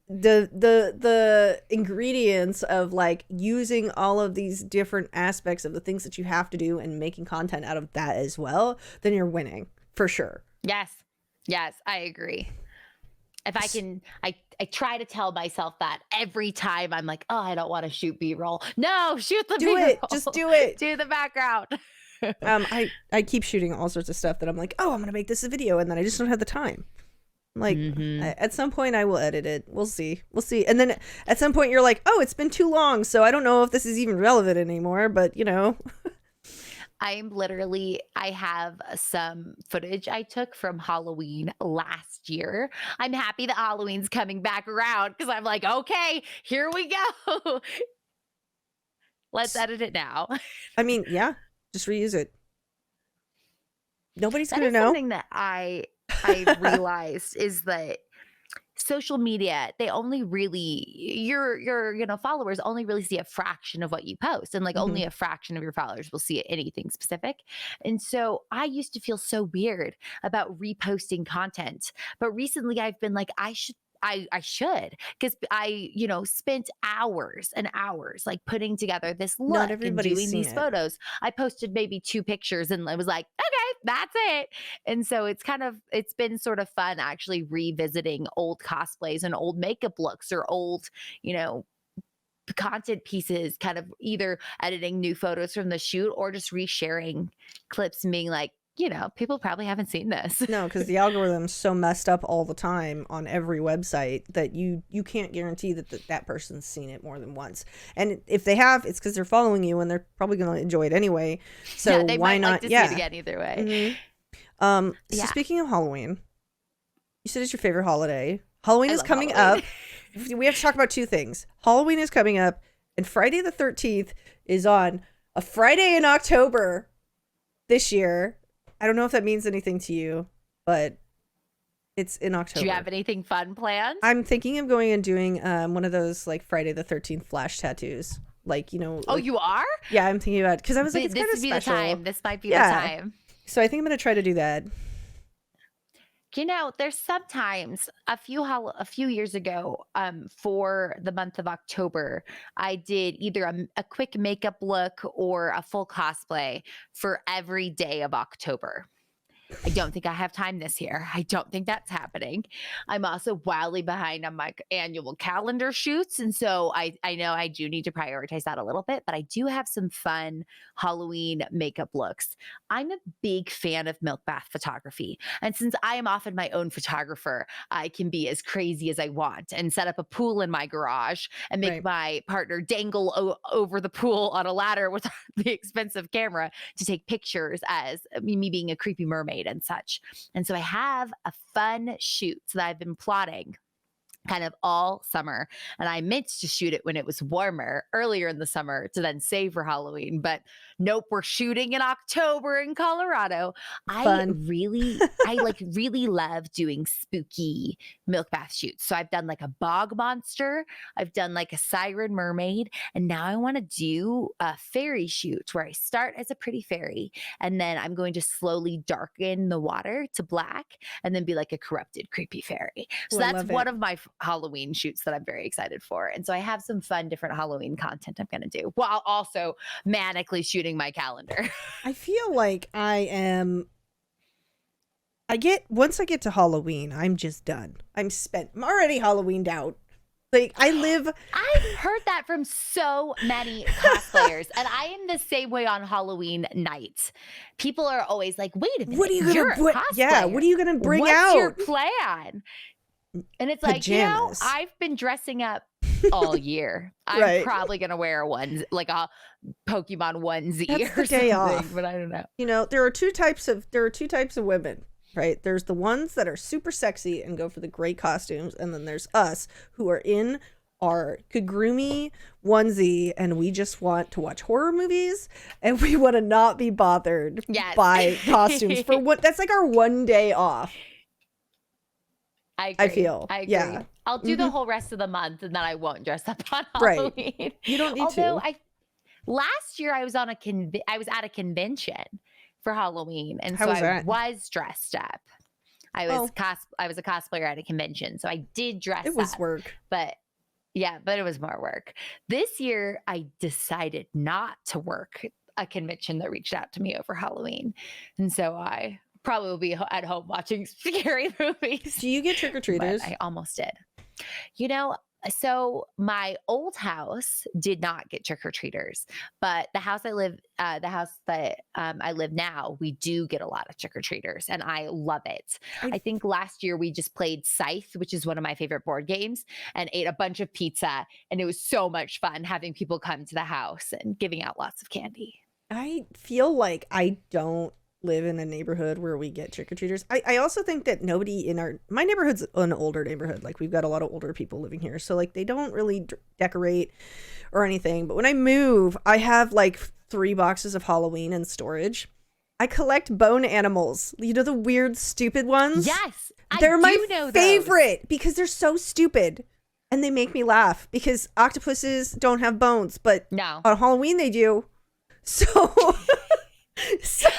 the ingredients of like using all of these different aspects of the things that you have to do and making content out of that as well, then you're winning for sure. Yes. Yes, I agree. If I can, I try to tell myself that every time I'm like, oh, I don't want to shoot B-roll. No, shoot the Do B-roll. it. Just do it. Do the background. I keep shooting all sorts of stuff that I'm like, oh, I'm gonna make this a video, and then I just don't have the time. Like, at some point I will edit it. We'll see. And then at some point you're like, oh, it's been too long, so I don't know if this is even relevant anymore, but you know. I have some footage I took from Halloween last year. I'm happy that Halloween's coming back around because I'm like, okay, here we go. Let's edit it now. I mean, yeah, just reuse it. Nobody's That gonna is know. something that I realized is that social media, they only really your followers only really see a fraction of what you post, and like only a fraction of your followers will see anything specific. And so I used to feel so weird about reposting content, but recently I've been like, I should, because I, spent hours and hours like putting together this Not look and everybody's doing seen these it. photos. I posted maybe 2 pictures and I was like, okay, that's it. And so it's been sort of fun actually revisiting old cosplays and old makeup looks or old, you know, content pieces, kind of either editing new photos from the shoot or just resharing clips and being like, people probably haven't seen this. No, because the algorithm's so messed up all the time on every website that you can't guarantee that that person's seen it more than once. And if they have, it's because they're following you and they're probably going to enjoy it anyway. So Yeah, they why might not? like to see it again either way. So Yeah. speaking of Halloween, you said it's your favorite holiday. Halloween I is love coming Halloween. up. We have to talk about two things. Halloween is coming up, and Friday the 13th is on a Friday in October this year. I don't know if that means anything to you, but it's in October. Do you have anything fun planned? I'm thinking of going and doing one of those like Friday the 13th flash tattoos. Like, Oh, like, you are? yeah, I'm thinking about, because I was like, it's This kind of would be special. the time. This might be Yeah. the time. So I think I'm going to try to do that. There's sometimes a few years ago, for the month of October, I did either a quick makeup look or a full cosplay for every day of October. I don't think I have time this year. I don't think that's happening. I'm also wildly behind on my annual calendar shoots. And so I know I do need to prioritize that a little bit, but I do have some fun Halloween makeup looks. I'm a big fan of milk bath photography. And since I am often my own photographer, I can be as crazy as I want and set up a pool in my garage and make Right. my partner dangle over the pool on a ladder with the expensive camera to take pictures as me being a creepy mermaid and such. And so I have a fun shoot that I've been plotting kind of all summer. And I meant to shoot it when it was warmer earlier in the summer to then save for Halloween. But nope, we're shooting in October in Colorado. Fun. I like really love doing spooky milk bath shoots. So I've done like a bog monster, I've done like a siren mermaid, and now I want to do a fairy shoot where I start as a pretty fairy and then I'm going to slowly darken the water to black and then be like a corrupted, creepy fairy. So Ooh, I that's love one it. of my Halloween shoots that I'm very excited for. And so I have some fun, different Halloween content I'm going to do while also manically shooting my calendar. I feel like once I get to Halloween, I'm just done. I'm already Halloweened out. Like I've heard that from so many cosplayers, and I am the same way on Halloween night. People are always like, "Wait a minute, what are you you're gonna a cosplayer. yeah, what are you gonna bring What's out? your plan?" And it's like, Pajamas. I've been dressing up all year. I'm Right. probably gonna wear like a Pokemon onesie That's or the day something, off. but I don't know. You know, there are two types of women, right? There's the ones that are super sexy and go for the great costumes, and then there's us who are in our Kagurumi onesie and we just want to watch horror movies and we want to not be bothered by costumes for that's like our one day off. I agree. I agree. Yeah. I'll do the whole rest of the month and then I won't dress up on Right. Halloween. You don't need Although to. last year I was at a convention for Halloween, and How so was I that? was dressed up. I was a cosplayer at a convention, so I did dress It was up. work. But it was more work. This year I decided not to work a convention that reached out to me over Halloween. And so I probably will be at home watching scary movies. Do you get trick-or-treaters? I almost did. You know, so my old house did not get trick-or-treaters, but the house I live now, we do get a lot of trick-or-treaters, and I love it. I think last year we just played Scythe, which is one of my favorite board games, and ate a bunch of pizza, and it was so much fun having people come to the house and giving out lots of candy. I feel like I don't live in a neighborhood where we get trick-or-treaters. I also think that nobody in my neighborhood's an older neighborhood. Like we've got a lot of older people living here. So like they don't really decorate or anything. But when I move, I have like 3 boxes of Halloween in storage. I collect bone animals. You know, the weird, stupid ones? Yes. They're my know favorite because they're so stupid. And they make me laugh because octopuses don't have bones, but no. On Halloween they do. So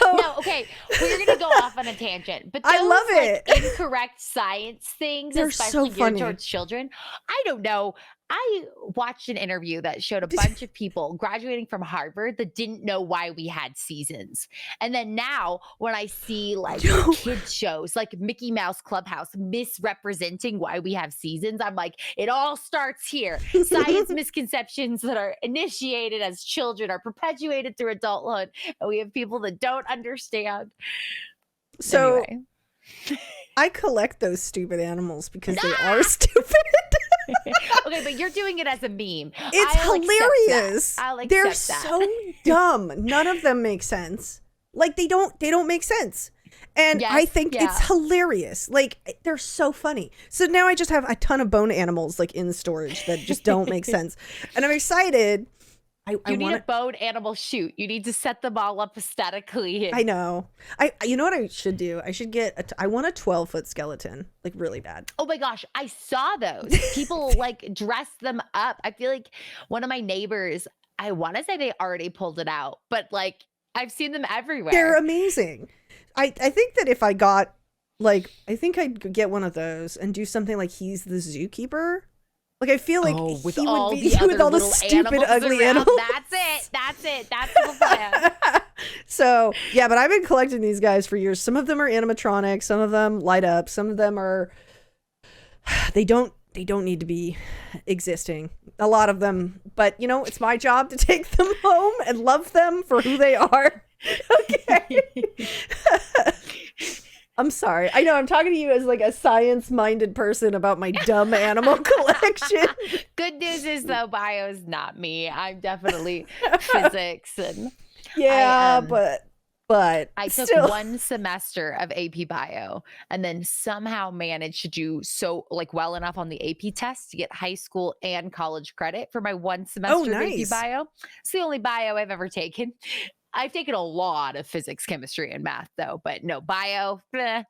no, okay, we're gonna go off on a tangent, but those, I love it. Like, incorrect science things, They're especially so geared funny. towards children. I don't know. I watched an interview that showed a bunch of people graduating from Harvard that didn't know why we had seasons. And then now when I see like kids shows like Mickey Mouse Clubhouse misrepresenting why we have seasons, I'm like, it all starts here. Science misconceptions that are initiated as children are perpetuated through adulthood. And we have people that don't understand. So anyway. I collect those stupid animals because they are stupid. Okay, but you're doing it as a meme. It's hilarious. They're so dumb. None of them make sense. Like they don't make sense. And I think it's hilarious. Like they're so funny. So now I just have a ton of bone animals like in storage that just don't make sense. And I'm excited. You need a bone animal shoot. You need to set them all up aesthetically. I know. You know what I should do? I should I want a 12-foot skeleton, like really bad. Oh my gosh, I saw those. People like dress them up. I feel like one of my neighbors, I want to say they already pulled it out, but like I've seen them everywhere. They're amazing. I think that if I got like, I think I'd get one of those and do something like he's the zookeeper. Like I feel like he would be with all the stupid, ugly animals. That's it. That's the plan. So yeah, but I've been collecting these guys for years. Some of them are animatronic. Some of them light up. Some of them are. They don't need to be existing. A lot of them, but you know, it's my job to take them home and love them for who they are. Okay. I'm sorry. I know I'm talking to you as like a science-minded person about my dumb animal collection. Good news is though, bio's not me. I'm definitely physics and yeah, but but I took still. one semester of AP Bio and then somehow managed to do so like well enough on the AP test to get high school and college credit for my one Oh, semester of AP nice. Bio. It's the only bio I've ever taken. I've taken a lot of physics, chemistry, and math though, but no bio. I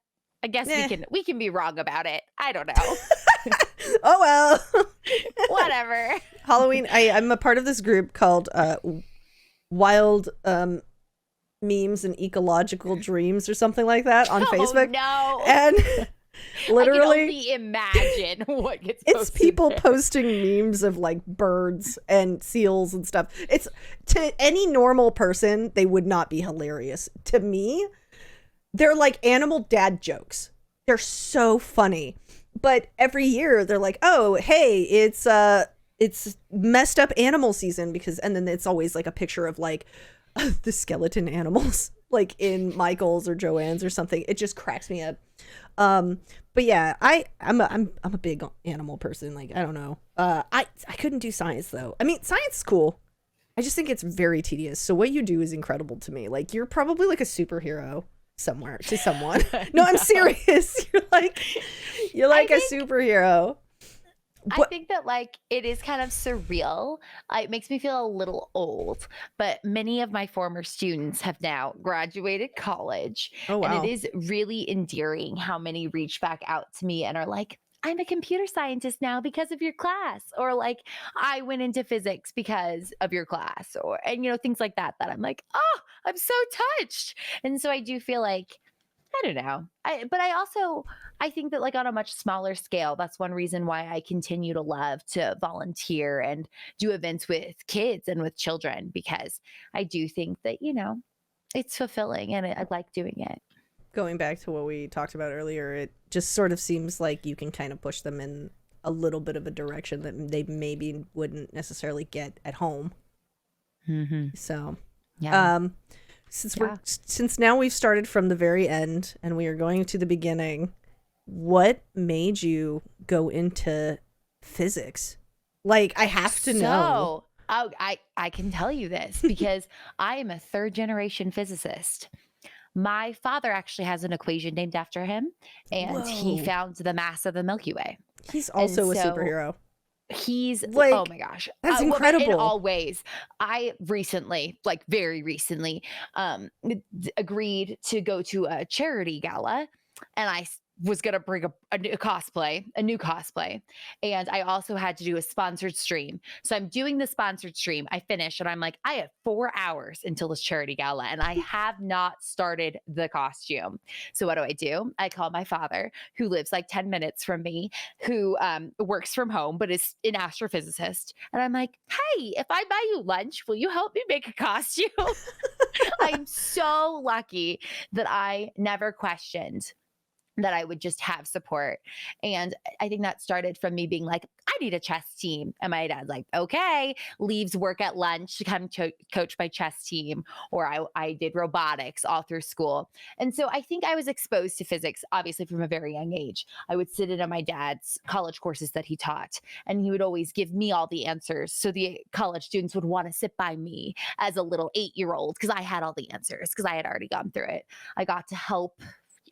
guess Nah. we can be wrong about it. I don't know. Oh well. Whatever. Halloween. I'm a part of this group called Wild Memes and Ecological Dreams or something like that on Facebook. No. And literally, I can only imagine what gets posted. it's people there. posting memes of like birds and seals and stuff. It's, to any normal person, they would not be hilarious. To me, they're like animal dad jokes. They're so funny. But every year they're like, oh, hey, it's messed up animal season, because, and then it's always like a picture of like the skeleton animals like in Michael's or Joanne's or something. It just cracks me up. But yeah, I'm a big animal person. Like, I don't know. I couldn't do science though. I mean, science is cool. I just think it's very tedious. So what you do is incredible to me. Like, you're probably like a superhero somewhere to someone. No, I'm serious. You're like a superhero. I think that like it is kind of surreal. It makes me feel a little old, but many of my former students have now graduated college. Oh, wow. And it is really endearing how many reach back out to me and are like, I'm a computer scientist now because of your class, or like, I went into physics because of your class, or, and things like that, that I'm like, oh, I'm so touched. And so I do feel like, I don't know. But I think that like on a much smaller scale, that's one reason why I continue to love to volunteer and do events with kids and with children, because I do think that, it's fulfilling and I like doing it. Going back to what we talked about earlier, it just sort of seems like you can kind of push them in a little bit of a direction that they maybe wouldn't necessarily get at home. Mm-hmm. So, yeah. Since now we've started from the very end and we are going to the beginning, what made you go into physics? Like, I have to know. Oh, I can tell you this because I am a third generation physicist. My father actually has an equation named after him, and he Whoa. found the mass of the Milky Way. He's also a superhero. He's like, oh my gosh, that's incredible. In all ways. I recently, like very recently, agreed to go to a charity gala, and I was going to bring a new cosplay. And I also had to do a sponsored stream. So I'm doing the sponsored stream. I finish and I'm like, I have 4 hours until this charity gala and I have not started the costume. So what do? I call my father, who lives like 10 minutes from me, who works from home, but is an astrophysicist. And I'm like, hey, if I buy you lunch, will you help me make a costume? I'm so lucky that I never questioned that I would just have support. And I think that started from me being like, I need a chess team. And my dad's like, okay, leaves work at lunch to come coach my chess team. Or I did robotics all through school. And so I think I was exposed to physics, obviously from a very young age. I would sit in on my dad's college courses that he taught, and he would always give me all the answers. So the college students would want to sit by me as a little 8-year-old because I had all the answers because I had already gone through it. I got to help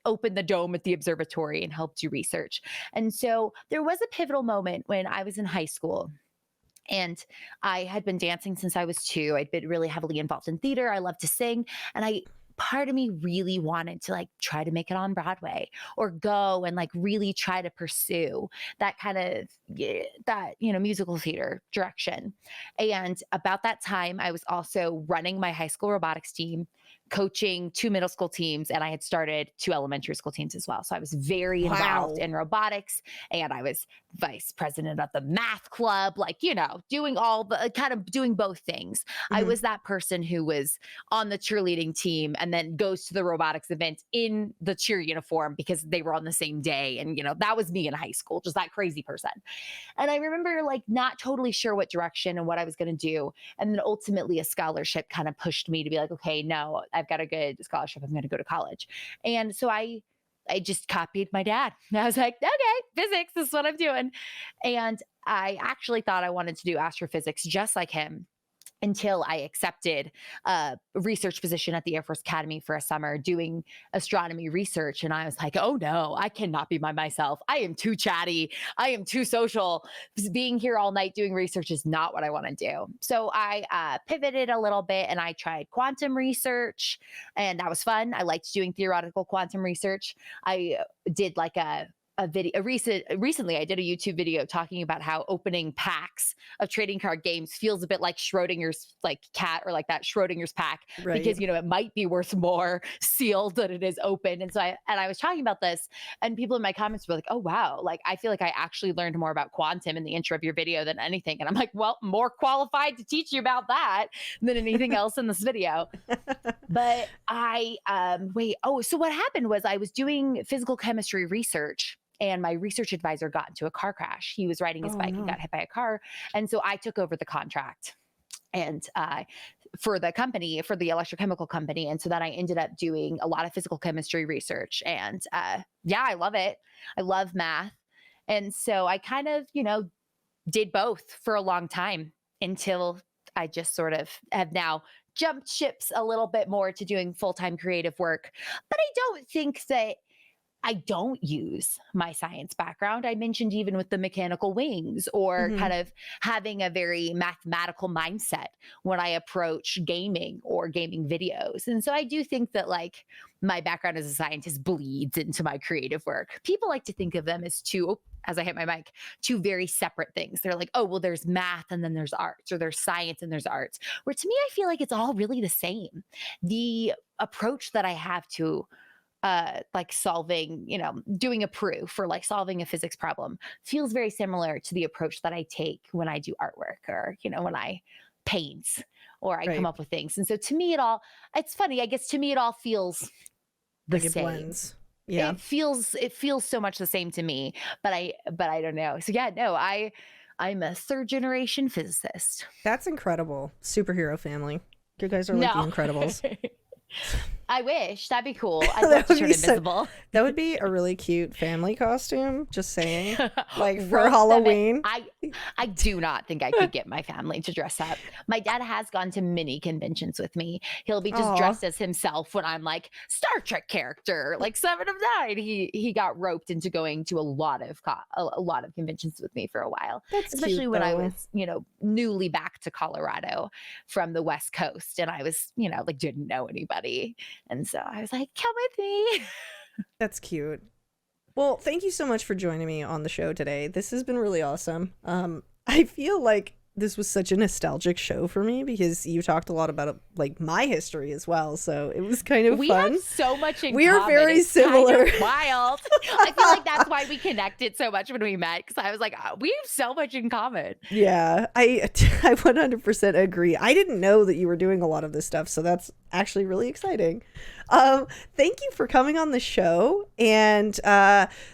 open the dome at the observatory and help do research. And so there was a pivotal moment when I was in high school. And I had been dancing since I was 2. I'd been really heavily involved in theater. I loved to sing. And part of me really wanted to like try to make it on Broadway or go and like really try to pursue that kind of musical theater direction. And about that time, I was also running my high school robotics team, coaching 2 middle school teams, and I had started 2 elementary school teams as well. So I was very involved in robotics, and I was vice president of the math club, like, doing all the kind of doing both things. Mm-hmm. I was that person who was on the cheerleading team and then goes to the robotics event in the cheer uniform because they were on the same day. And, that was me in high school, just that crazy person. And I remember like not totally sure what direction and what I was going to do. And then ultimately a scholarship kind of pushed me to be like, okay, no, I've got a good scholarship. I'm going to go to college. And so I just copied my dad. And I was like, okay, physics, this is what I'm doing. And I actually thought I wanted to do astrophysics just like him. until I accepted a research position at the Air Force Academy for a summer doing astronomy research. And I was like, oh no, I cannot be by myself. I am too chatty. I am too social. Being here all night doing research is not what I want to do. So I pivoted a little bit and I tried quantum research, and that was fun. I liked doing theoretical quantum research. I did like recently I did a YouTube video talking about how opening packs of trading card games feels a bit like Schrodinger's like cat, or like that Schrodinger's pack, Right. because it might be worth more sealed than it is open. And so I was talking about this, and people in my comments were like, oh wow, like I feel like I actually learned more about quantum in the intro of your video than anything. And I'm like, well, more qualified to teach you about that than anything else in this video. But so what happened was I was doing physical chemistry research, and my research advisor got into a car crash. He was riding his bike and got hit by a car. And so I took over the contract and for the company, for the electrochemical company. And so then I ended up doing a lot of physical chemistry research. And I love it. I love math. And so I kind of, did both for a long time until I just sort of have now jumped ships a little bit more to doing full-time creative work. But I don't think that I don't use my science background. I mentioned even with the mechanical wings, or kind of having a very mathematical mindset when I approach gaming or gaming videos. And so I do think that like my background as a scientist bleeds into my creative work. People like to think of them as two, as I hit my mic, two very separate things. They're like, oh, well, there's math and then there's arts, or there's science and there's arts. Where to me, I feel like it's all really the same. The approach that I have to like solving, doing a proof, or like solving a physics problem feels very similar to the approach that I take when I do artwork, or, when I paint or I come up with things. And so to me, it's funny, I guess to me, it all feels the like same. Blends. Yeah. It feels so much the same to me, but I don't know. So yeah, no, I'm a third generation physicist. That's incredible. Superhero family. You guys are like the Incredibles. I wish. That'd be cool. I'd love to turn invisible. That would be a really cute family costume. Just saying. Like for Halloween. I do not think I could get my family to dress up. My dad has gone to many conventions with me. He'll be just dressed as himself when I'm like Star Trek character, like 7 of 9. He got roped into going to a lot of conventions with me for a while. That's especially cute, when I though. was, newly back to Colorado from the West Coast, and I was, like didn't know anybody. And so I was like, come with me. That's cute. Well, thank you so much for joining me on the show today. This has been really awesome. I feel like this was such a nostalgic show for me because you talked a lot about like my history as well. So it was kind of fun. We have so much in common. We are very similar. Kind of wild. I feel like that's why we connected so much when we met, because I was like, we have so much in common. Yeah, I 100% agree. I didn't know that you were doing a lot of this stuff, so that's actually really exciting. Thank you for coming on the show. And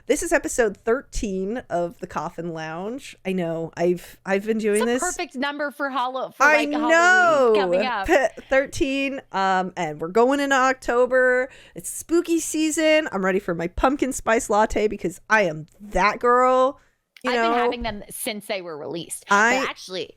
this is episode 13 of the Coffin Lounge. I know I've been doing this. Perfect number for Halloween coming up. 13. And we're going into October. It's spooky season. I'm ready for my pumpkin spice latte because I am that girl. I've been having them since they were released. But actually,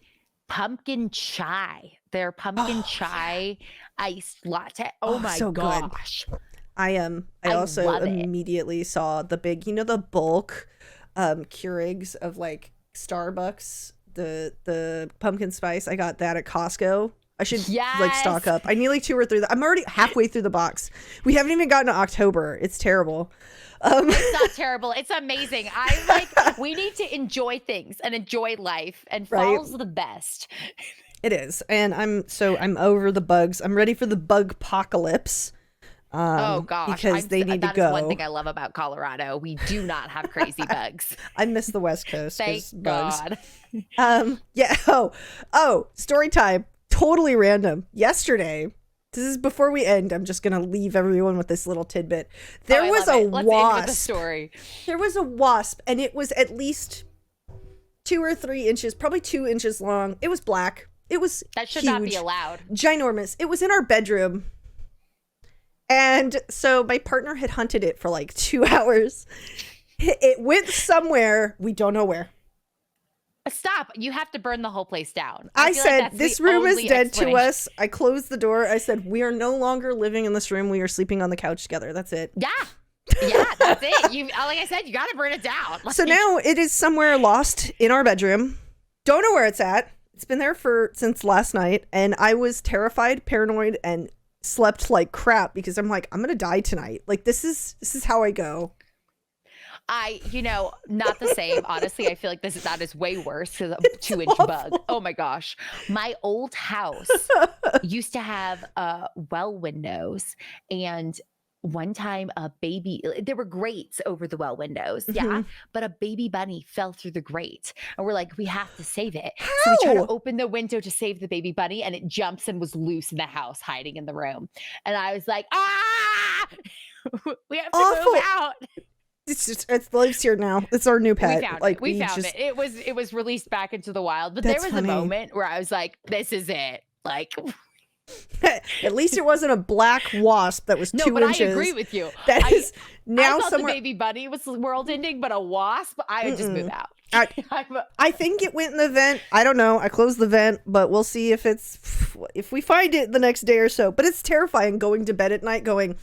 pumpkin chai. Their pumpkin chai iced latte. Oh my so gosh. Good. I also immediately saw the big, the bulk Keurigs of like Starbucks, the pumpkin spice. I got that at Costco. I should like stock up. I need like 2 or 3. I'm already halfway through the box. We haven't even gotten to October. It's terrible. It's not terrible. It's amazing. I'm like, we need to enjoy things and enjoy life, and fall's the best. It is. And I'm over the bugs. I'm ready for the bug apocalypse. Oh gosh, because they need to go. That's one thing I love about Colorado. We do not have crazy bugs. I miss the West Coast. Thank God. Yeah. Oh, story time. Totally random. Yesterday, this is before we end. I'm just gonna leave everyone with this little tidbit. There was a wasp. Let's end with the story. There was a wasp, and it was at least 2 or 3 inches, probably 2 inches long. It was black. It was that should huge, not be allowed. Ginormous. It was in our bedroom. And so my partner had hunted it for like 2 hours. It went somewhere. We don't know where. Stop. You have to burn the whole place down. I feel like said, that's this the room is only dead to explanation. us. I closed the door. I said, we are no longer living in this room. We are sleeping on the couch together. That's it. Yeah. Yeah, that's it. You, like I said, you got to burn it down. So now it is somewhere lost in our bedroom. Don't know where it's at. It's been there since last night. And I was terrified, paranoid, and slept like crap because I'm like, I'm going to die tonight. Like, this is how I go. Not the same. Honestly, I feel like that is way worse because a 2-inch awful. bug. Oh my gosh. My old house used to have well windows, and one time there were grates over the well windows. Yeah. But a baby bunny fell through the grate, and we're like, we have to save it. How? So we try to open the window to save the baby bunny, and it jumps and was loose in the house, hiding in the room. And I was like, we have to Awful. move out. It's lives here now. It's our new pet. We found it. It was released back into the wild. But there was funny. a moment where I was like, this is it. Like, at least it wasn't a black wasp that was 2 but inches. I agree with you. That is now I thought somewhere. the baby bunny was world ending, but a wasp, I would just move out. I think it went in the vent. I don't know. I closed the vent, but we'll see if we find it the next day or so. But it's terrifying going to bed at night going,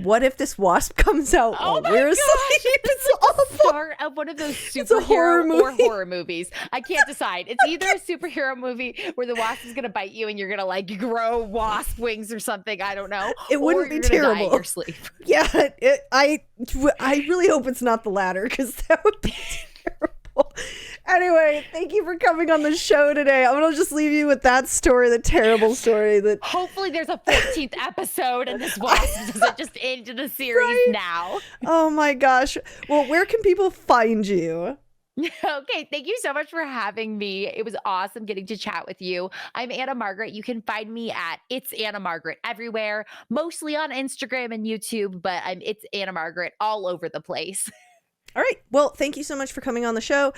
what if this wasp comes out while we're asleep? It's awful. Start of one of those superhero or horror movies. I can't decide. It's either a superhero movie where the wasp is going to bite you and you're going to like grow wasp wings or something. I don't know. It wouldn't be terrible. Die in your sleep. Yeah, I really hope it's not the latter because that would be terrible. Anyway, thank you for coming on the show today. I'm going to just leave you with that story, the terrible story. That hopefully there's a 14th episode and this wasp doesn't just end the series now. Oh my gosh. Well, where can people find you? Okay, thank you so much for having me. It was awesome getting to chat with you. I'm Anna Margaret. You can find me at It's Anna Margaret everywhere, mostly on Instagram and YouTube, but It's Anna Margaret all over the place. All right. Well, thank you so much for coming on the show.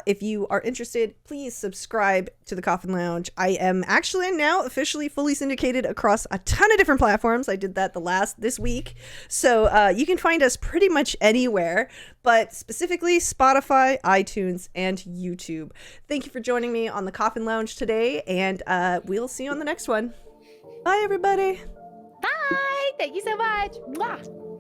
If you are interested, please subscribe to the Coffin Lounge. I am actually now officially fully syndicated across a ton of different platforms. I did that this week. So you can find us pretty much anywhere, but specifically Spotify, iTunes, and YouTube. Thank you for joining me on the Coffin Lounge today, and we'll see you on the next one. Bye, everybody. Bye. Thank you so much. Mwah.